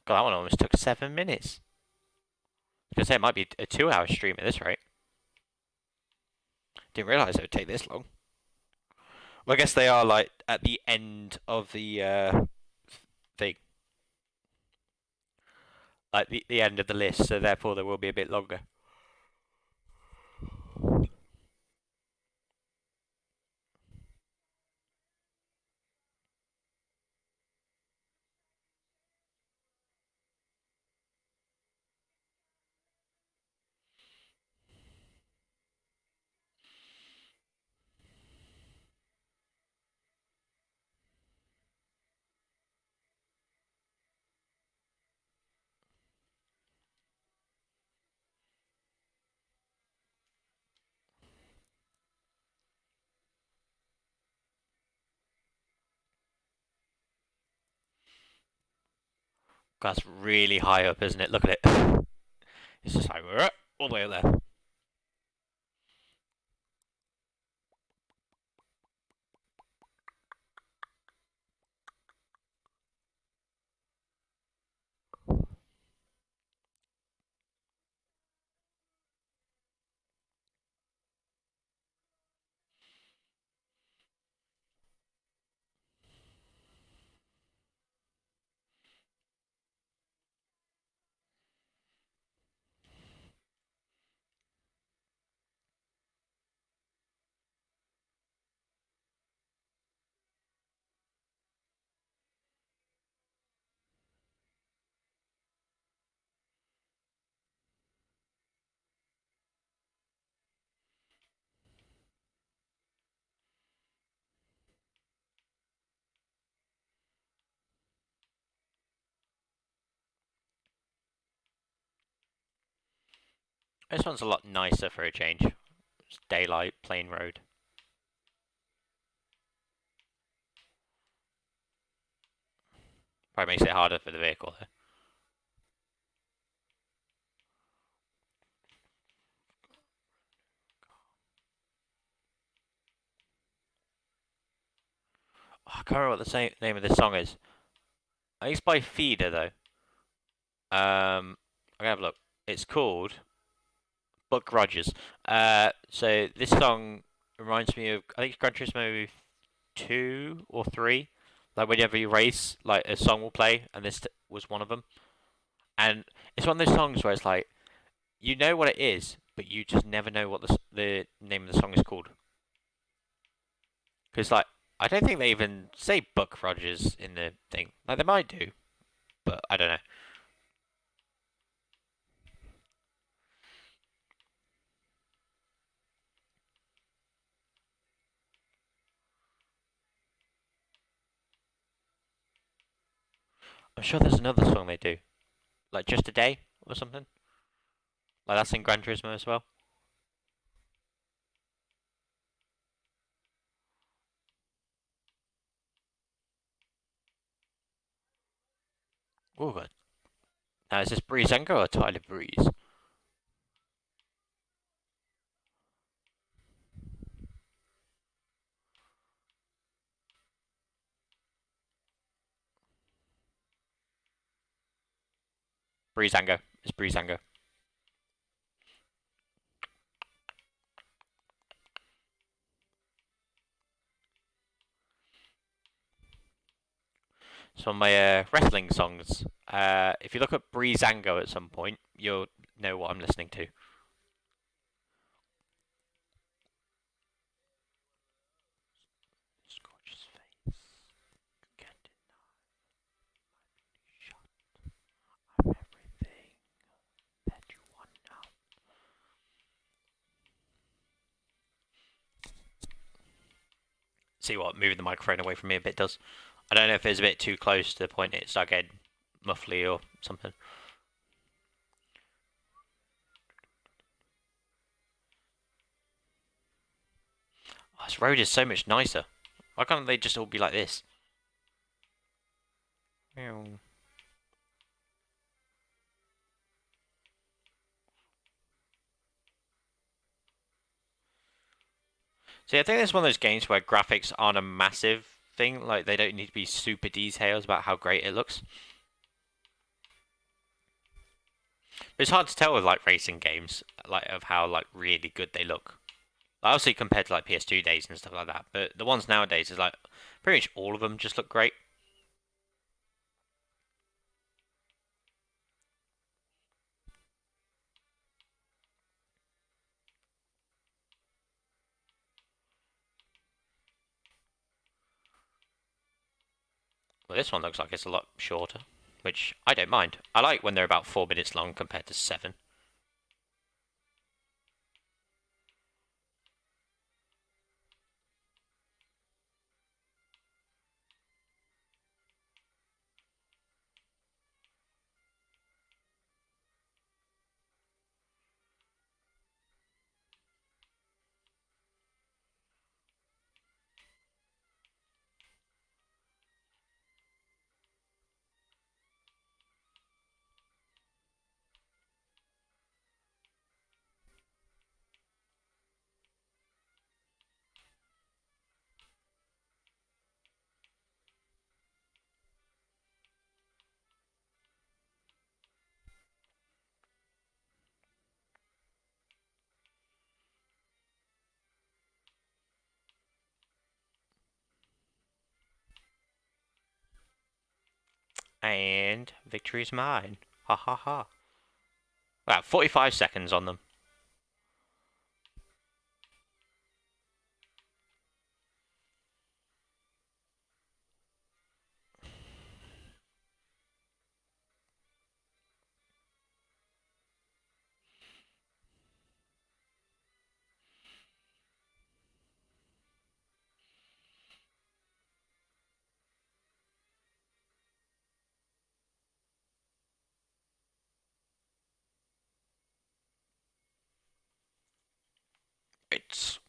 God, that one almost took 7 minutes. I was gonna say it might be a 2 hour stream at this rate. Didn't realise it would take this long. Well, I guess they are like at the end of the thing, like the end of the list, so therefore there will be a bit longer. That's really high up, isn't it? Look at it. It's just like all the way up there. This one's a lot nicer for a change. It's daylight, plain road. Probably makes it harder for the vehicle though. Oh, I can't remember what the name of this song is. I think it's by Feeder though. I'm gonna have a look. It's called Buck Rogers. So this song reminds me of I think it's Gran Turismo 2 or 3. Like whenever you race, like a song will play, and this was one of them. And it's one of those songs where it's like you know what it is, but you just never know what the name of the song is called. Because like I don't think they even say Buck Rogers in the thing. Like they might do, but I don't know. I'm sure there's another song they do, like Just a Day or something. Like that's in Gran Turismo as well. Oh god. Now is this Breezango or Tyler Breeze? Breezango. It's Breezango. Some of my wrestling songs. If you look up Breezango at some point, you'll know what I'm listening to. Gorgeous face. Can't deny. Shut. I'm everything that you want now. See what moving the microphone away from me a bit does. I don't know if it's a bit too close to the point it starts getting muffly or something. Oh, this road is so much nicer. Why can't they just all be like this? See, I think it's one of those games where graphics aren't a massive thing. Like, they don't need to be super detailed about how great it looks. But it's hard to tell with, like, racing games, like, of how, like, really good they look. Obviously compared to, like, PS2 days and stuff like that. But the ones nowadays is, like, pretty much all of them just look great. Well, this one looks like it's a lot shorter, which I don't mind. I like when they're about 4 minutes long compared to 7. And victory's mine. Ha ha ha. Wow, 45 seconds on them.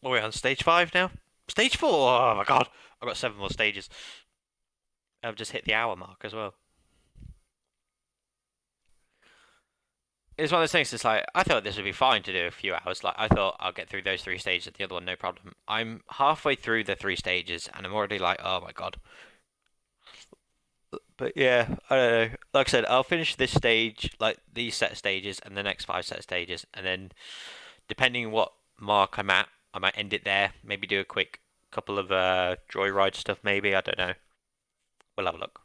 We're on stage 5 now. Stage 4! Oh my god. I've got 7 more stages. I've just hit the hour mark as well. It's one of those things that's like, I thought this would be fine to do a few hours. Like, I thought I'll get through those 3 stages, the other one, no problem. I'm halfway through the 3 stages, and I'm already like, oh my god. But yeah, I don't know. Like I said, I'll finish this stage, like these set stages, and the next 5 set stages, and then depending what mark I'm at, I might end it there. Maybe do a quick couple of joyride stuff, maybe. I don't know. We'll have a look.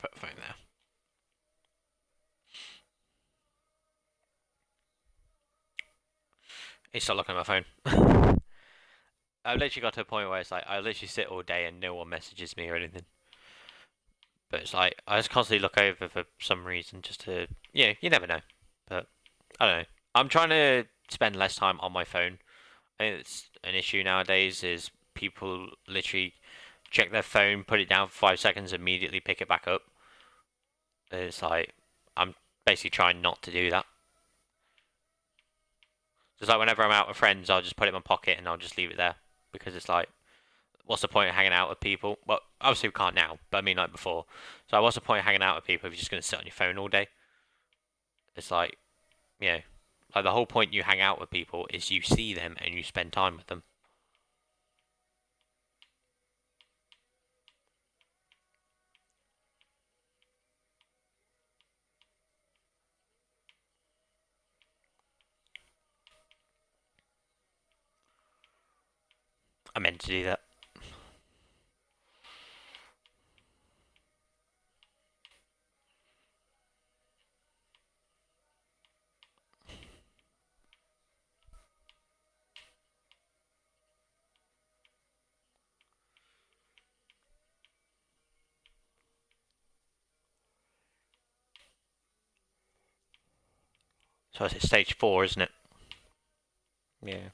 Put the phone there. He's still looking at my phone. I've literally got to a point where it's like I literally sit all day and no one messages me or anything. But it's like I just constantly look over for some reason, just to you never know. But I don't know. I'm trying to spend less time on my phone. I think it's an issue nowadays. Is people literally check their phone, put it down for 5 seconds, immediately pick it back up. It's like I'm basically trying not to do that. Just like whenever I'm out with friends, I'll just put it in my pocket and I'll just leave it there because it's like, what's the point of hanging out with people? Well, obviously we can't now, but I mean like before. So what's the point of hanging out with people if you're just going to sit on your phone all day? It's like, you know, like the whole point you hang out with people is you see them and you spend time with them. I meant to do that. So it's stage 4, isn't it? Yeah.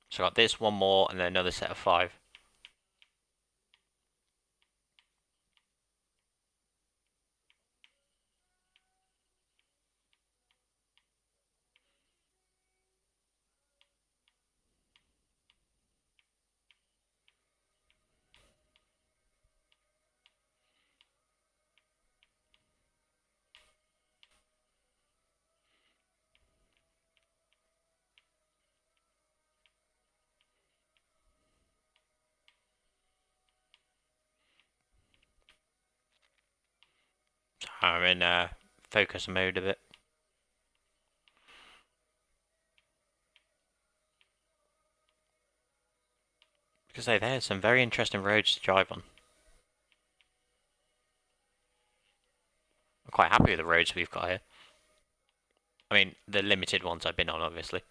So I got this, one more, and then another set of 5. So I'm in focus mode a bit. Because there's some very interesting roads to drive on. I'm quite happy with the roads we've got here. I mean, the limited ones I've been on, obviously.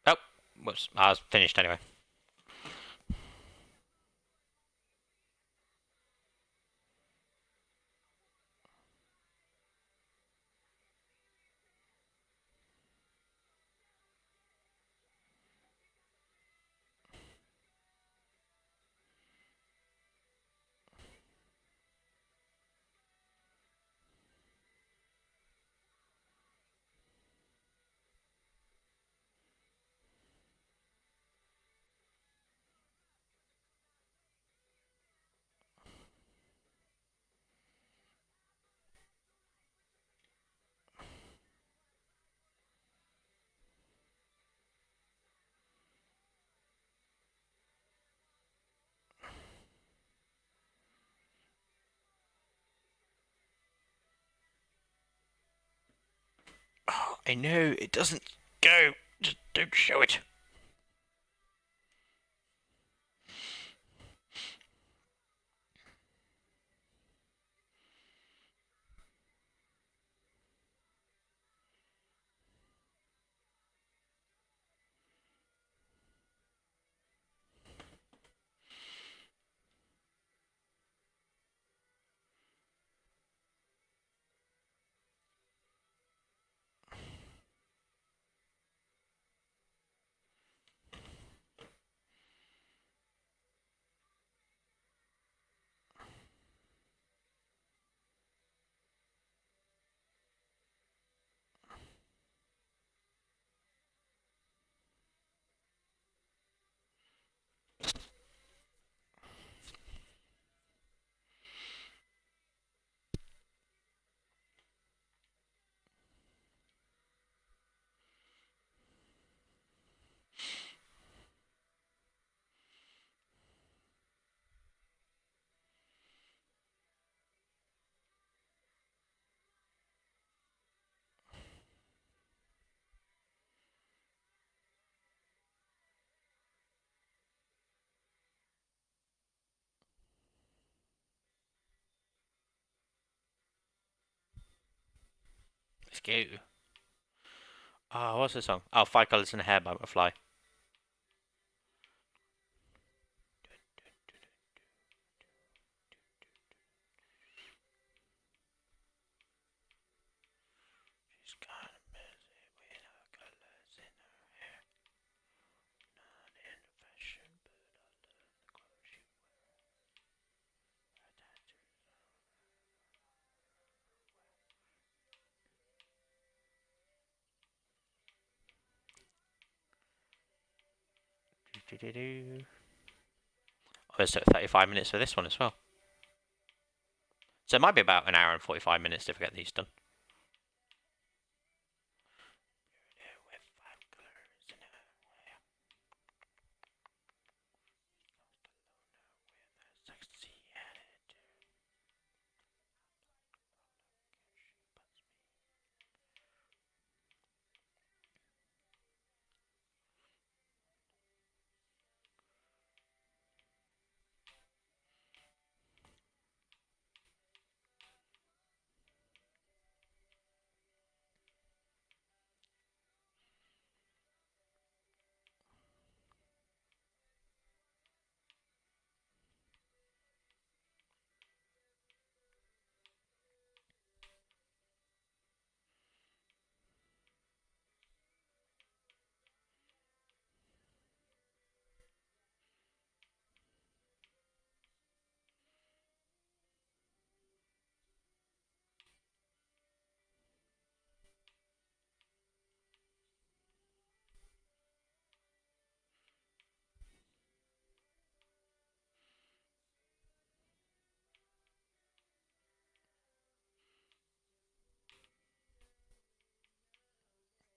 Oh, I was finished anyway. Oh, I know, it doesn't go. Just don't show it. go. Oh, what's the song? Oh, Five Colours in a Hair by McFly. She's kind of busy with her colours in her hair. Not in fashion, but I love the clothes she wears. Her tattoos are. Oh, it's 35 minutes for this one as well. So it might be about an hour and 45 minutes to get these done.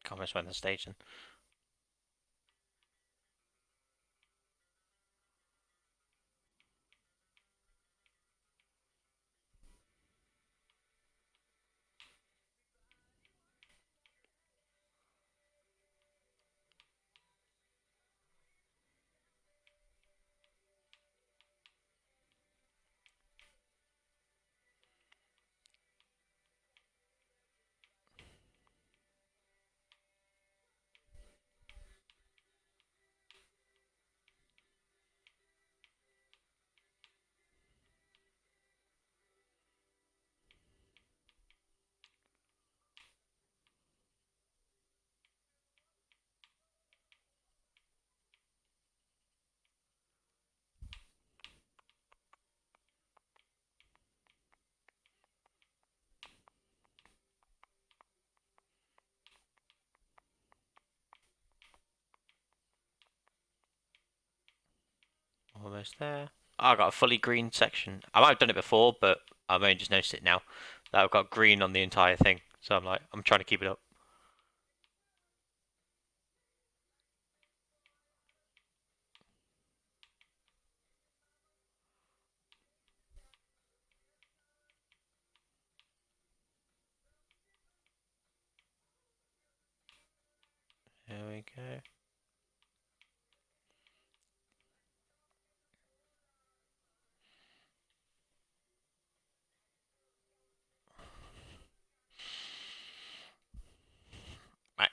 Can't remember when the station. Almost there. Oh, I got a fully green section. I might have done it before, but I've only just noticed it now. That I've got green on the entire thing. So I'm trying to keep it up. There we go. Right.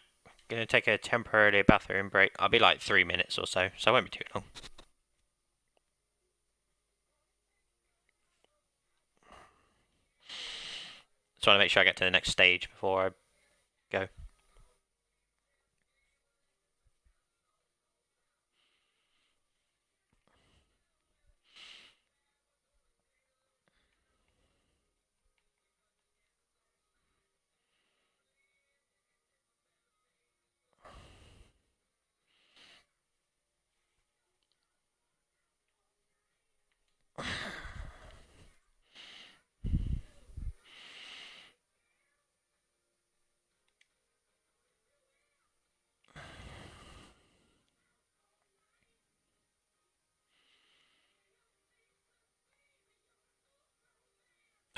Gonna take a temporary bathroom break. I'll be like 3 minutes or so it won't be too long. Just want to make sure I get to the next stage before I go.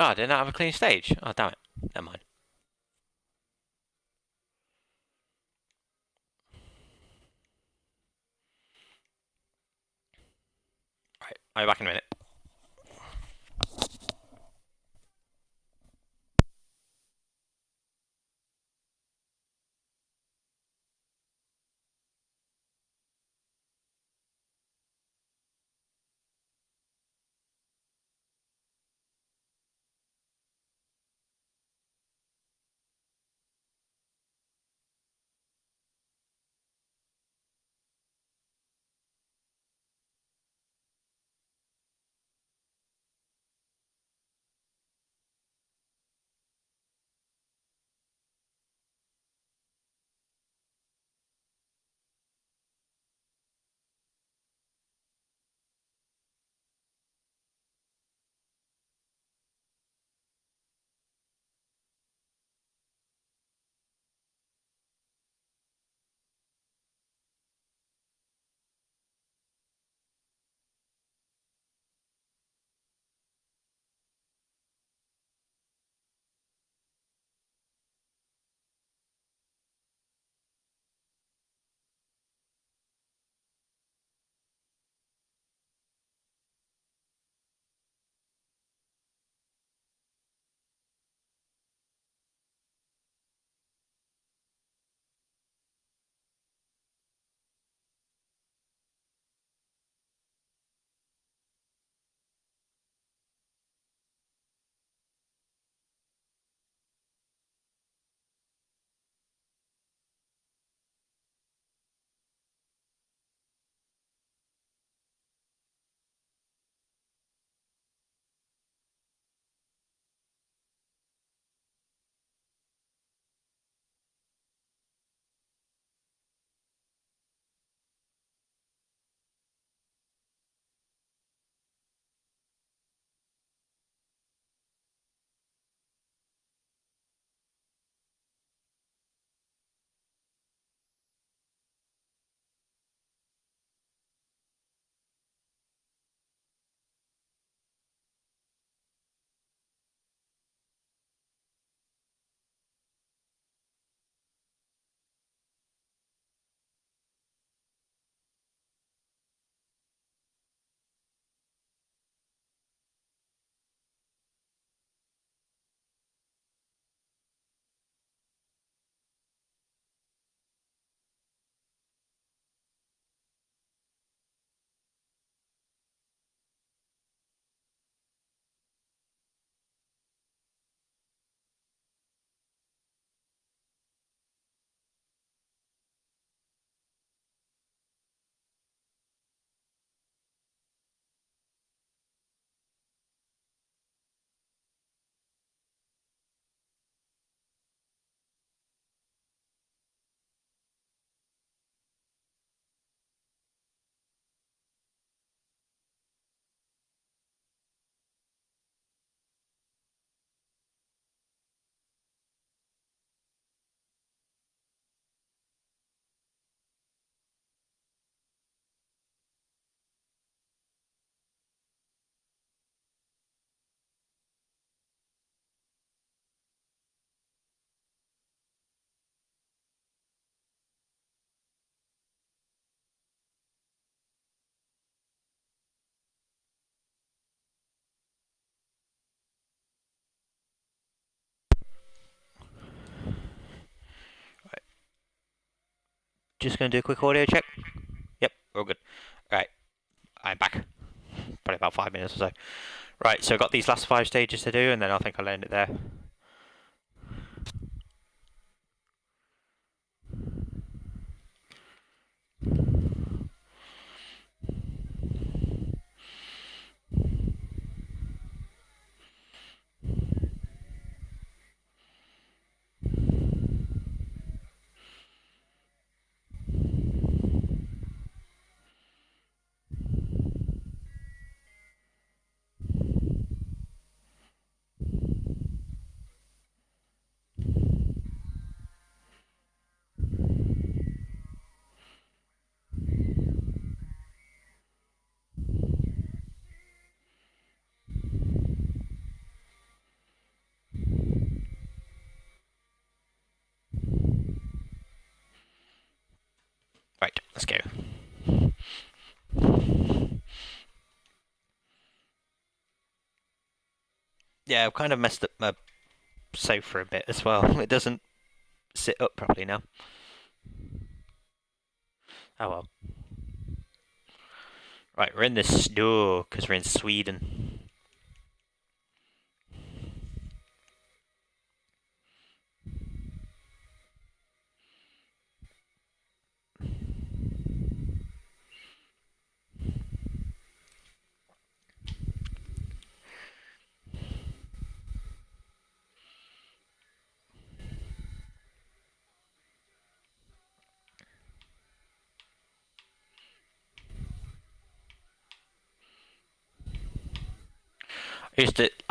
Oh, I did not have a clean stage. Oh, damn it. Never mind. Right, I'll be back in a minute. Just going to do a quick audio check. Yep, we're all good. Right, I'm back. Probably about 5 minutes or so. Right, so I've got these last 5 stages to do, and then I think I'll end it there. Right, let's go. Yeah, I've kind of messed up my sofa a bit as well. It doesn't sit up properly now. Oh well. Right, we're in the snow because we're in Sweden.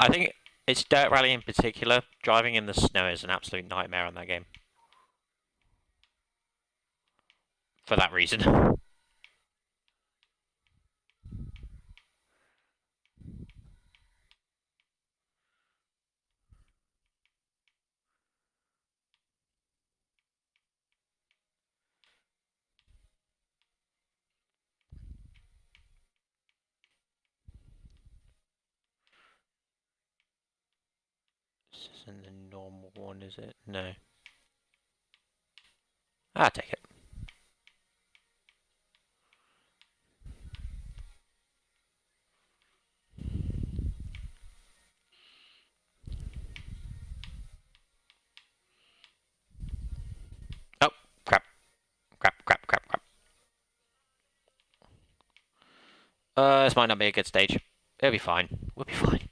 I think it's Dirt Rally in particular. Driving in the snow is an absolute nightmare on that game. For that reason. This isn't the normal one, is it? No. I'll take it. Oh, crap. Crap. This might not be a good stage. It'll be fine. We'll be fine.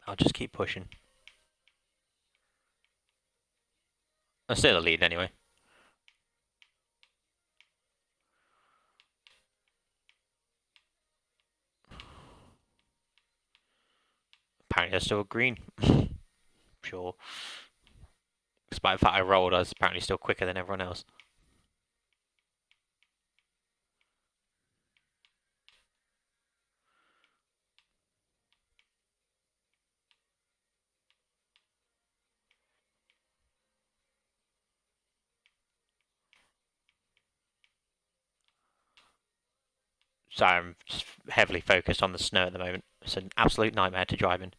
I'll just keep pushing. I'm still a lead anyway. Apparently they're still green. Sure. Despite the fact I rolled, I was apparently still quicker than everyone else. So I'm just heavily focused on the snow at the moment. It's an absolute nightmare to drive in.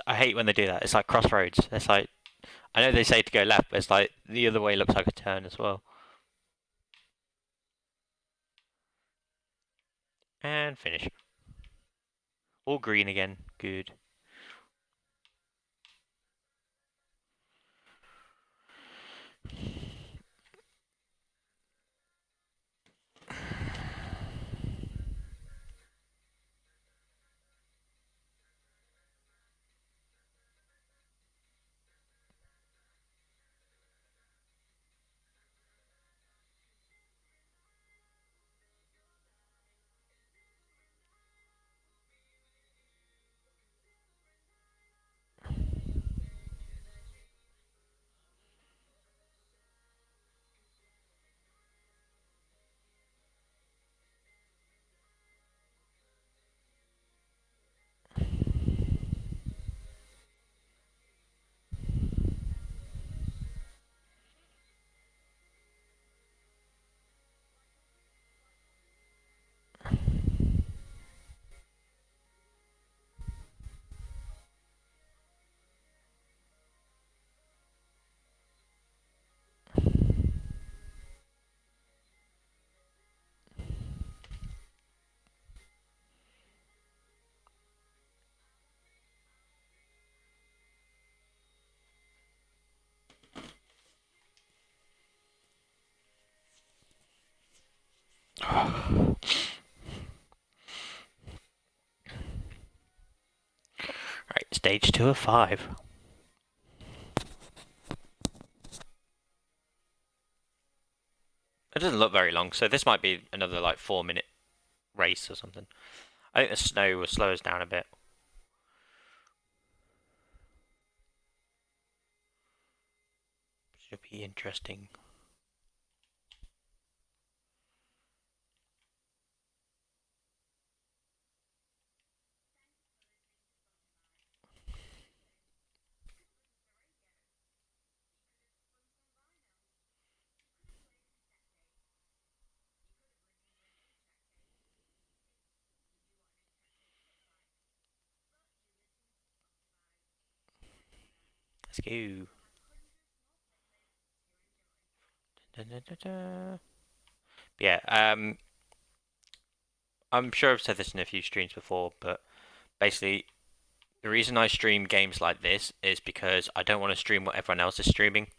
I hate when they do that. It's like crossroads. It's like, I know they say to go left, but it's like the other way looks like a turn as well. And finish. All green again. Good. Right, stage 2 of 5. It doesn't look very long, so this might be another like 4-minute race or something. I think the snow will slow us down a bit. Should be interesting. Let's go. Da, da, da, da. Yeah, I'm sure I've said this in a few streams before, but basically, the reason I stream games like this is because I don't want to stream what everyone else is streaming.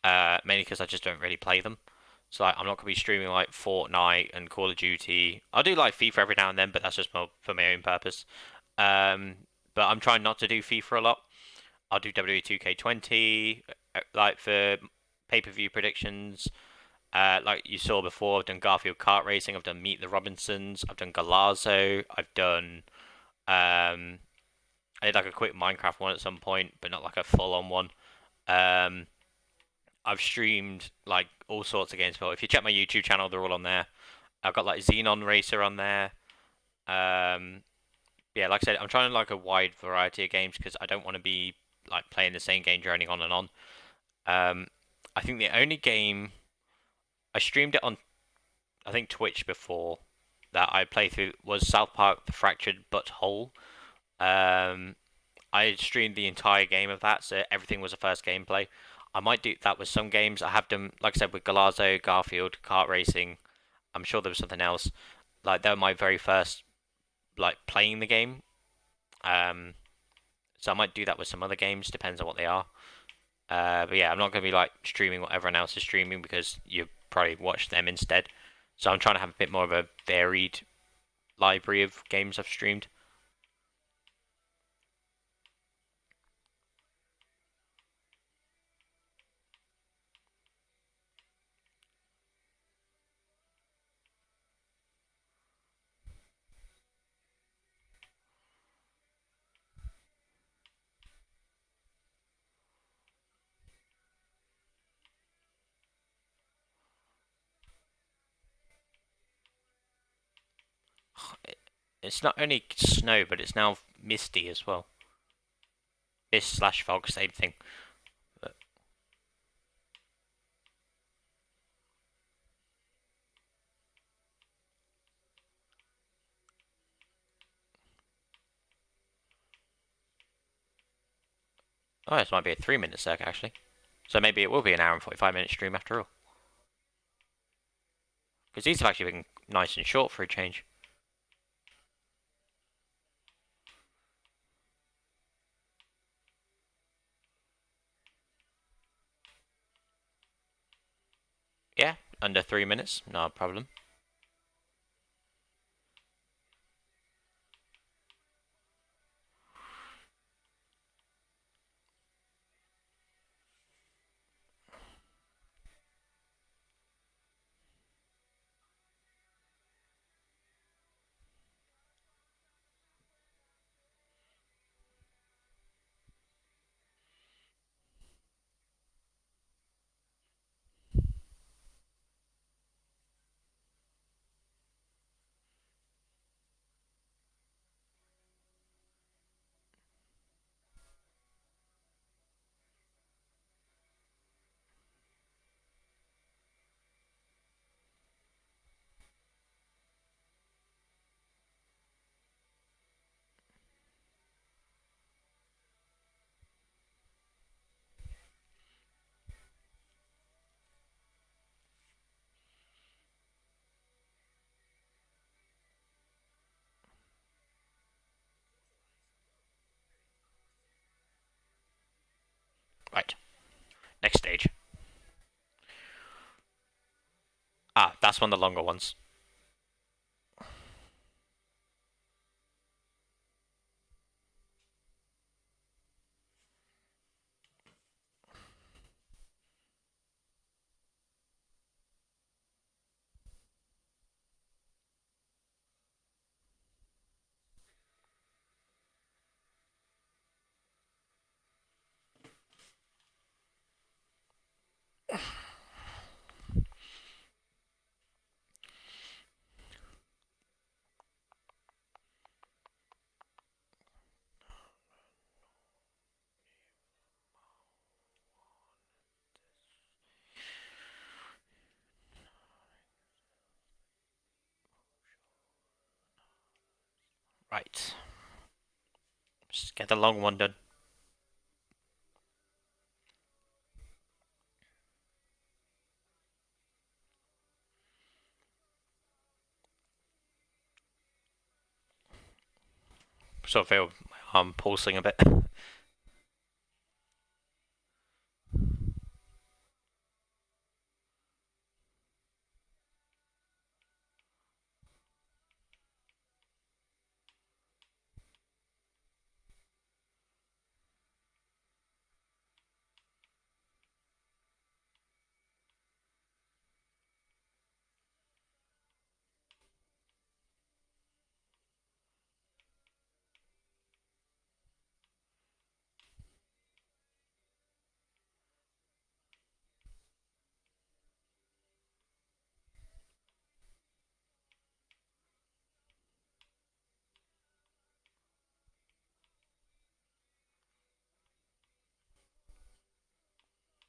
Mainly because I just don't really play them. So like, I'm not gonna be streaming like Fortnite and Call of Duty. I'll do like FIFA every now and then, but that's just more for my own purpose. Um, but I'm trying not to do FIFA a lot. I'll do WWE 2K20, like for pay-per-view predictions. Like you saw before, I've done Garfield kart racing. I've done Meet the Robinsons. I've done Galazzo. I've done. I did like a quick Minecraft one at some point, but not like a full-on one. Um, I've streamed like all sorts of games. But if you check my YouTube channel, they're all on there. I've got like Xenon Racer on there. Um, yeah, like I said, I'm trying like a wide variety of games because I don't want to be like playing the same game droning on and on. Um, I think the only game I streamed it on, I think Twitch before that I played through was South Park: The Fractured But Whole. Um, I streamed the entire game of that, so everything was a first gameplay. I might do that with some games. I have done, like I said, with Galazzo, Garfield, kart racing. I'm sure there was something else. Like they were my very first like playing the game. Um, so I might do that with some other games. Depends on what they are. But yeah, I'm not going to be like streaming what everyone else is streaming because you probably watch them instead. So I'm trying to have a bit more of a varied library of games I've streamed. It's not only snow, but it's now misty as well. Mist slash fog, same thing. But Oh, this might be a 3 minute circuit actually. So maybe it will be an hour and 45 minute stream after all. Because these have actually been nice and short for a change. Yeah, under 3 minutes, no problem. Right, next stage. Ah, that's one of the longer ones. Right. Just get the long one done. Sort of feel my arm pulsing a bit.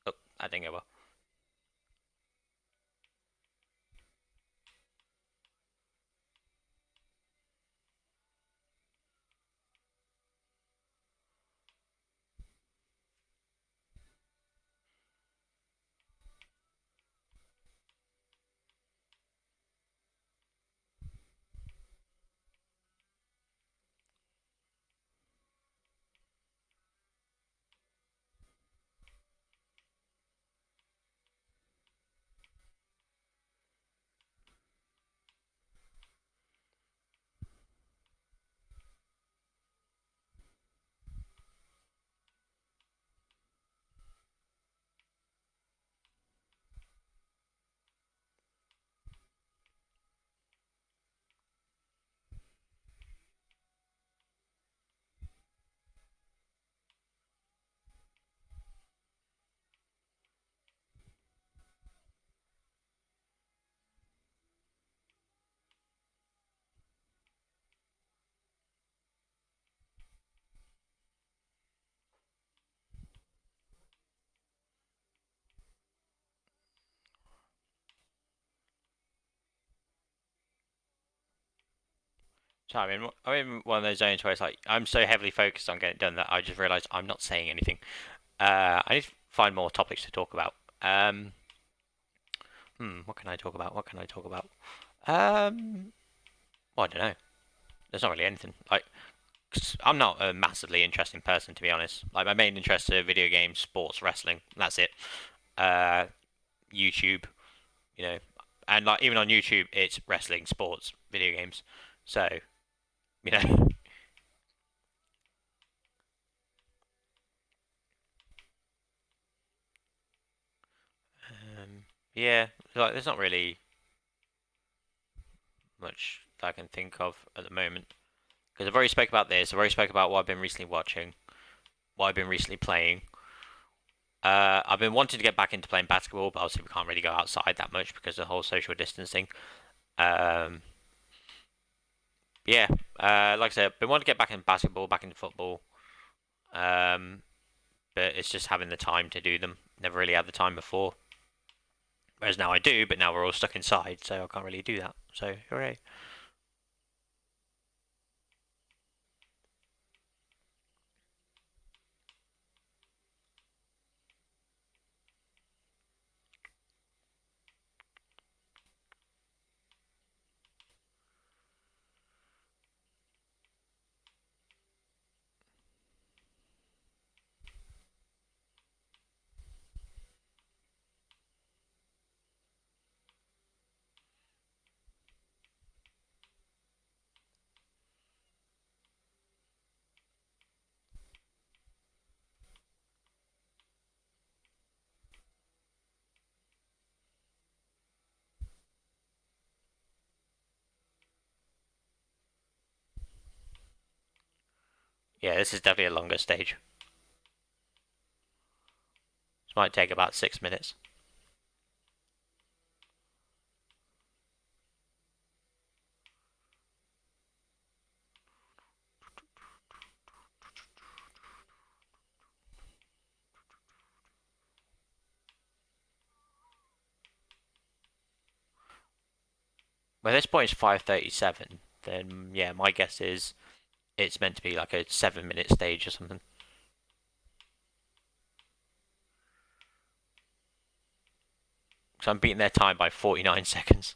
Oh, I think it will. So I'm in one of those zones where it's like I'm so heavily focused on getting it done that I just realised I'm not saying anything. I need to find more topics to talk about. What can I talk about? What can I talk about? Well, I don't know. There's not really anything. Like, 'cause I'm not a massively interesting person, to be honest. Like, my main interests are video games, sports, wrestling. That's it. Uh, YouTube, you know, and like even on YouTube, it's wrestling, sports, video games. So, you know, yeah, like there's not really much that I can think of at the moment. Because I've already spoke about this. I've already spoke about what I've been recently watching, what I've been recently playing. I've been wanting to get back into playing basketball, but obviously we can't really go outside that much because of the whole social distancing. Um, yeah, like I said, I've been wanting to get back into basketball, back into football, um, but it's just having the time to do them. Never really had the time before. Whereas now I do, but now we're all stuck inside, so I can't really do that. So, hooray. Yeah, this is definitely a longer stage. This might take about 6 minutes. Well, this point is 5:37. Then yeah, my guess is it's meant to be like a 7 minute stage or something. So I'm beating their time by 49 seconds.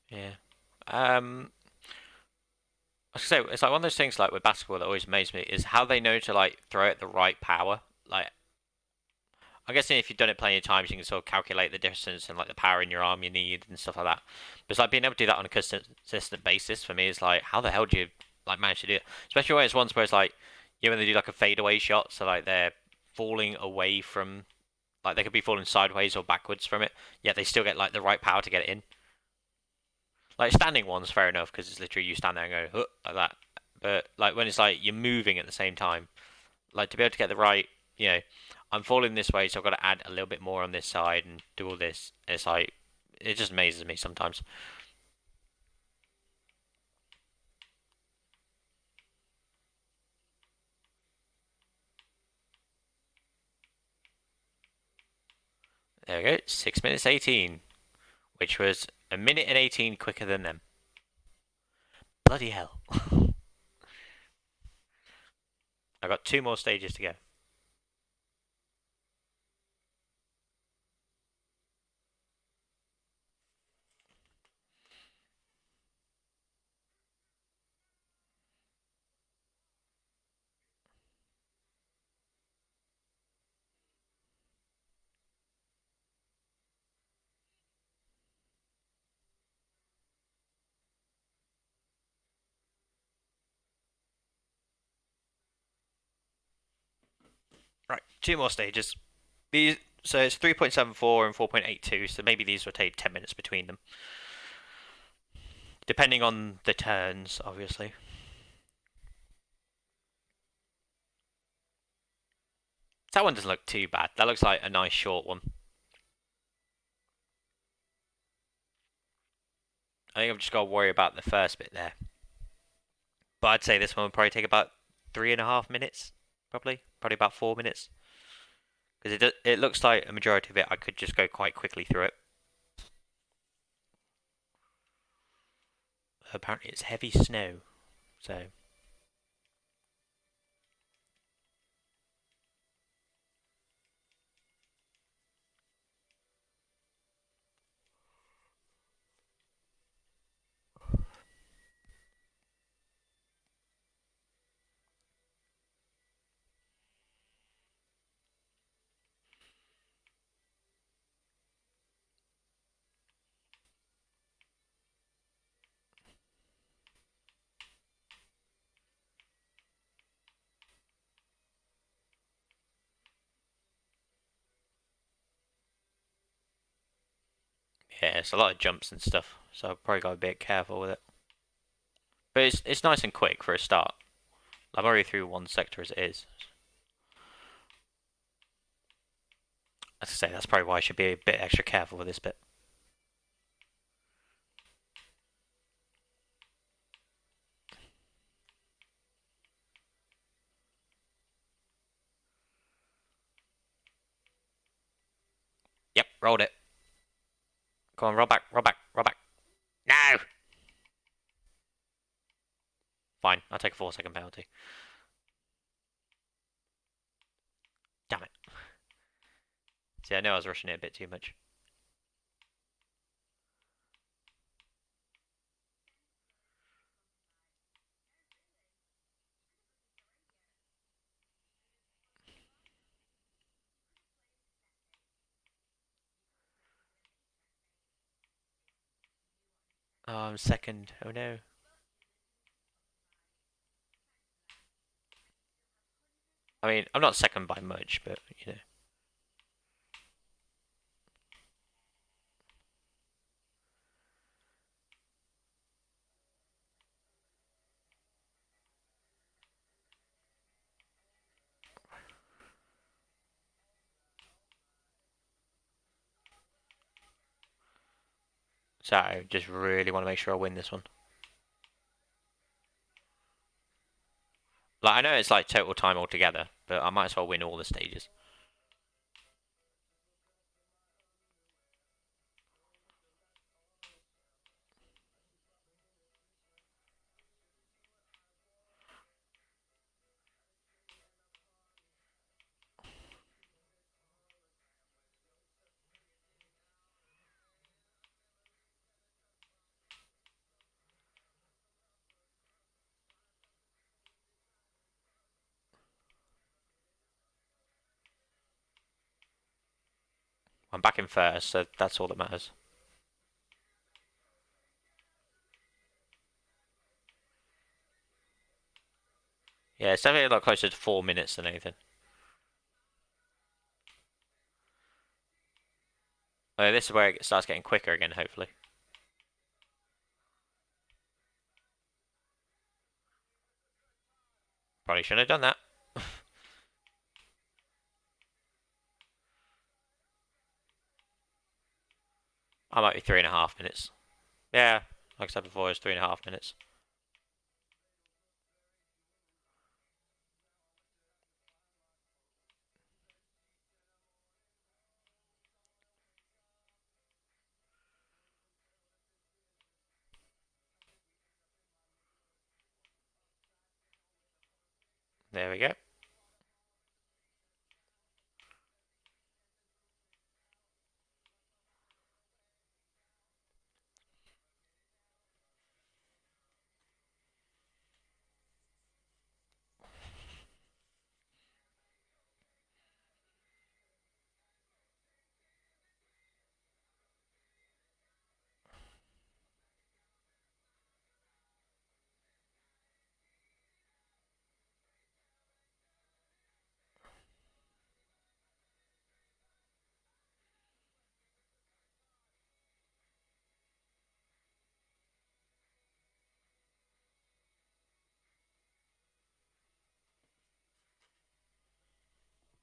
Yeah. Um, so it's like one of those things like with basketball that always amazes me is how they know to like throw it at the right power. Like I'm guessing if you've done it plenty of times, you can sort of calculate the distance and like the power in your arm you need and stuff like that. But it's like being able to do that on a consistent basis for me is like, how the hell do you like manage to do it? Especially when it's ones where it's like, you know, when they do like a fadeaway shot, so like they're falling away from, like they could be falling sideways or backwards from it, yet they still get like the right power to get it in. Like standing ones, fair enough, because it's literally you stand there and go huh, like that. But like when it's like you're moving at the same time, like to be able to get the right, you know, I'm falling this way, so I've got to add a little bit more on this side and do all this. It's like it just amazes me sometimes. There we go, 6 minutes 18, which was a minute and 18 quicker than them. Bloody hell! I got two more stages to go. Right, two more stages. These so it's 3.74 and 4.82. So maybe these will take 10 minutes between them, depending on the turns, obviously. That one doesn't look too bad. That looks like a nice short one. I think I've just got to worry about the first bit there. But I'd say this one would probably take about 3.5 minutes. Probably about 4 minutes. Because it looks like a majority of it I could just go quite quickly through it. Apparently it's heavy snow. So... yeah, it's a lot of jumps and stuff. So I've probably got to be a bit careful with it. But it's nice and quick for a start. I'm already through one sector as it is. As I say, that's probably why I should be a bit extra careful with this bit. Yep, rolled it. Come on, roll back, roll back, roll back. No! Fine, I'll take a 4-second penalty. Damn it. See, I know I was rushing it a bit too much. Oh, I'm second. Oh no. I mean, I'm not second by much, but, you know. So I just really want to make sure I win this one. Like, I know it's like total time altogether, but I might as well win all the stages. I'm back in first, so that's all that matters. Yeah, it's definitely a lot closer to 4 minutes than anything. Oh, this is where it starts getting quicker again, hopefully. Probably shouldn't have done that. I might be 3.5 minutes. Yeah, like I said before, it's 3.5 minutes. There we go.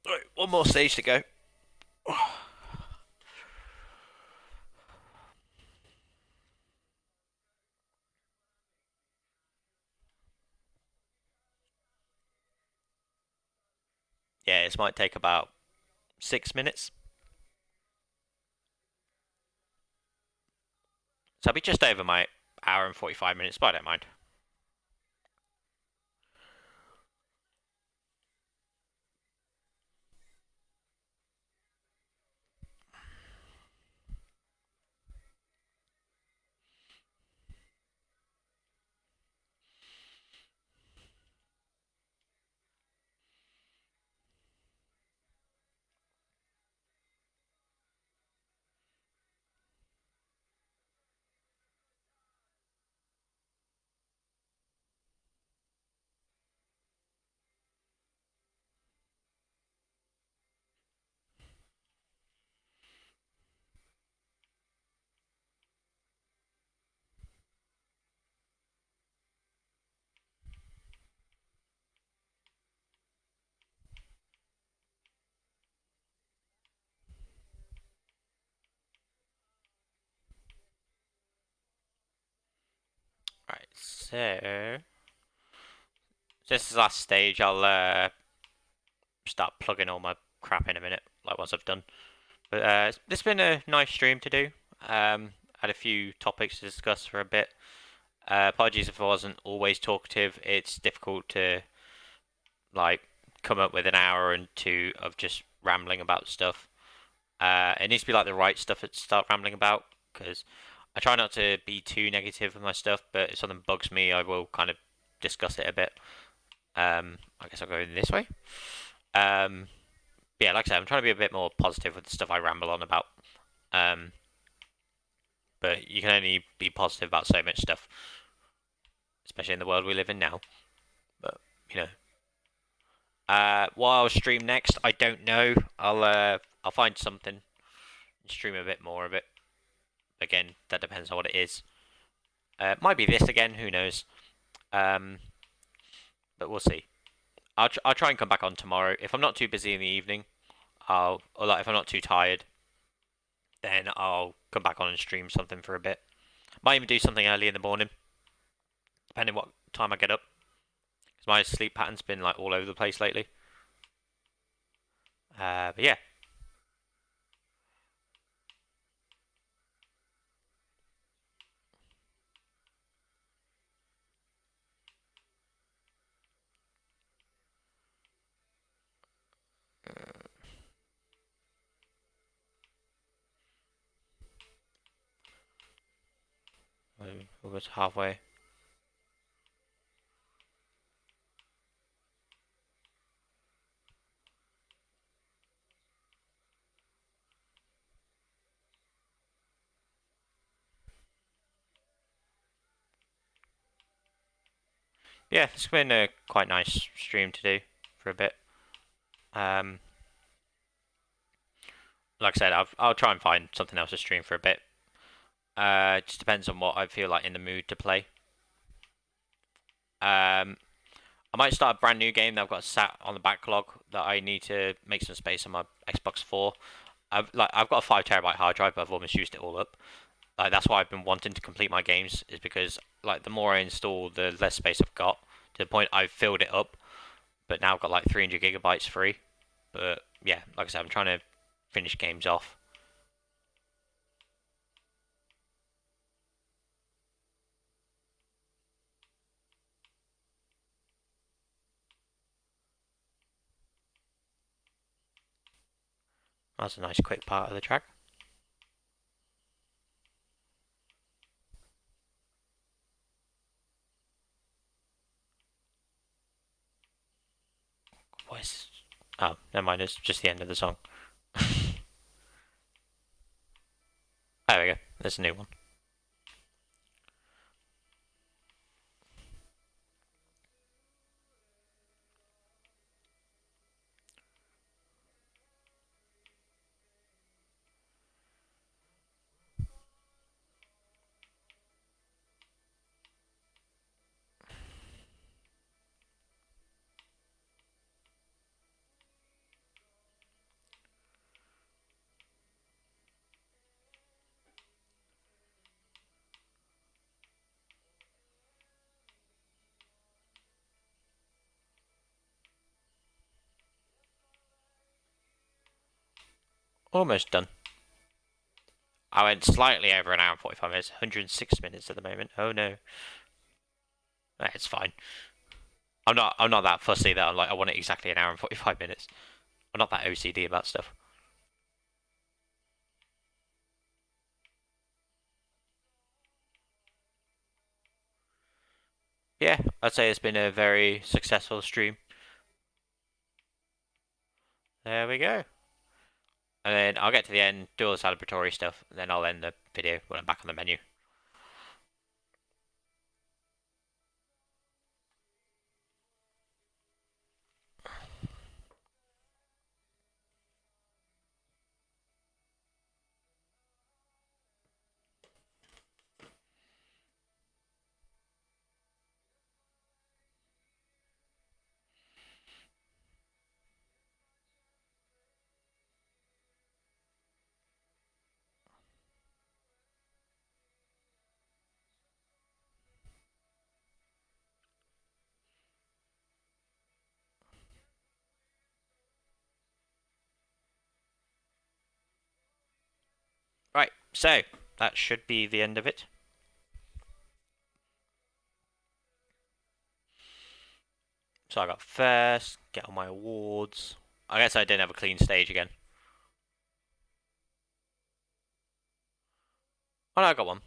Right, one more stage to go. Yeah, this might take about 6 minutes. So I'll be just over my hour and 45 minutes, but I don't mind. Right, so this is the last stage. I'll start plugging all my crap in a minute, like once I've done. But this has been a nice stream to do. Had a few topics to discuss for a bit. Apologies if I wasn't always talkative. It's difficult to like come up with an hour and two of just rambling about stuff. It needs to be like the right stuff to start rambling about because I try not to be too negative with my stuff, but if something bugs me, I will kind of discuss it a bit. I guess I'll go this way. Yeah, like I said, I'm trying to be a bit more positive with the stuff I ramble on about. Um, but you can only be positive about so much stuff, especially in the world we live in now. But you know, what I'll stream next, I don't know. I'll find something and stream a bit more of it. Again, that depends on what it is. Might be this again. Who knows? Um, but we'll see. I'll try and come back on tomorrow. If I'm not too busy in the evening, or like if I'm not too tired, then I'll come back on and stream something for a bit. Might even do something early in the morning, depending what time I get up. Because my sleep pattern's been like all over the place lately. But yeah. We'll go to halfway. Yeah, it's been a quite nice stream to do for a bit. Um, like I said, I'll try and find something else to stream for a bit. It just depends on what I feel like in the mood to play. I might start a brand new game that I've got sat on the backlog that I need to make some space on my Xbox 4. I've got a 5 TB hard drive, but I've almost used it all up. Like that's why I've been wanting to complete my games is because like the more I install, the less space I've got. To the point I've filled it up, but now I've got like 300 gigabytes free. But yeah, like I said, I'm trying to finish games off. That's a nice quick part of the track. Voice. Oh, never mind. It's just the end of the song. There we go. There's a new one. Almost done. I went slightly over an hour and 45 minutes, 106 minutes at the moment. Oh no. It's fine. I'm not that fussy that I'm like I want it exactly an hour and 45 minutes. I'm not that OCD about stuff. Yeah, I'd say it's been a very successful stream. There we go. And then I'll get to the end, do all the celebratory stuff, and then I'll end the video when I'm back on the menu. Right, so that should be the end of it. So I got first, get all my awards. I guess I didn't have a clean stage again. Oh no, I got one.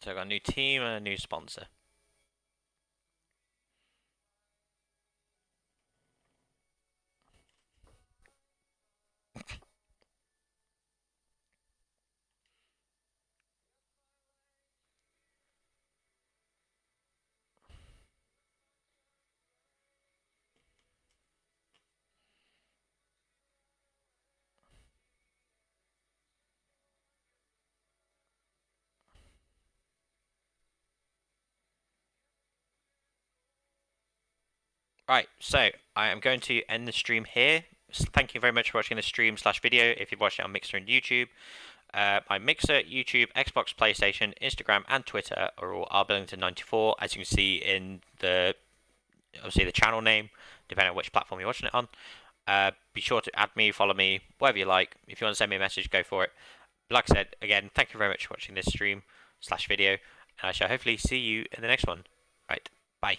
So I got a new team and a new sponsor. Right, so I am going to end the stream here. Thank you very much for watching the stream / video. If you've watched it on Mixer and YouTube, my Mixer, YouTube, Xbox, PlayStation, Instagram, and Twitter are all RBILLINGTON94, as you can see in the obviously the channel name, depending on which platform you're watching it on. Be sure to add me, follow me, whatever you like. If you want to send me a message, go for it. Like I said, again, thank you very much for watching this stream / video, and I shall hopefully see you in the next one. Right, bye.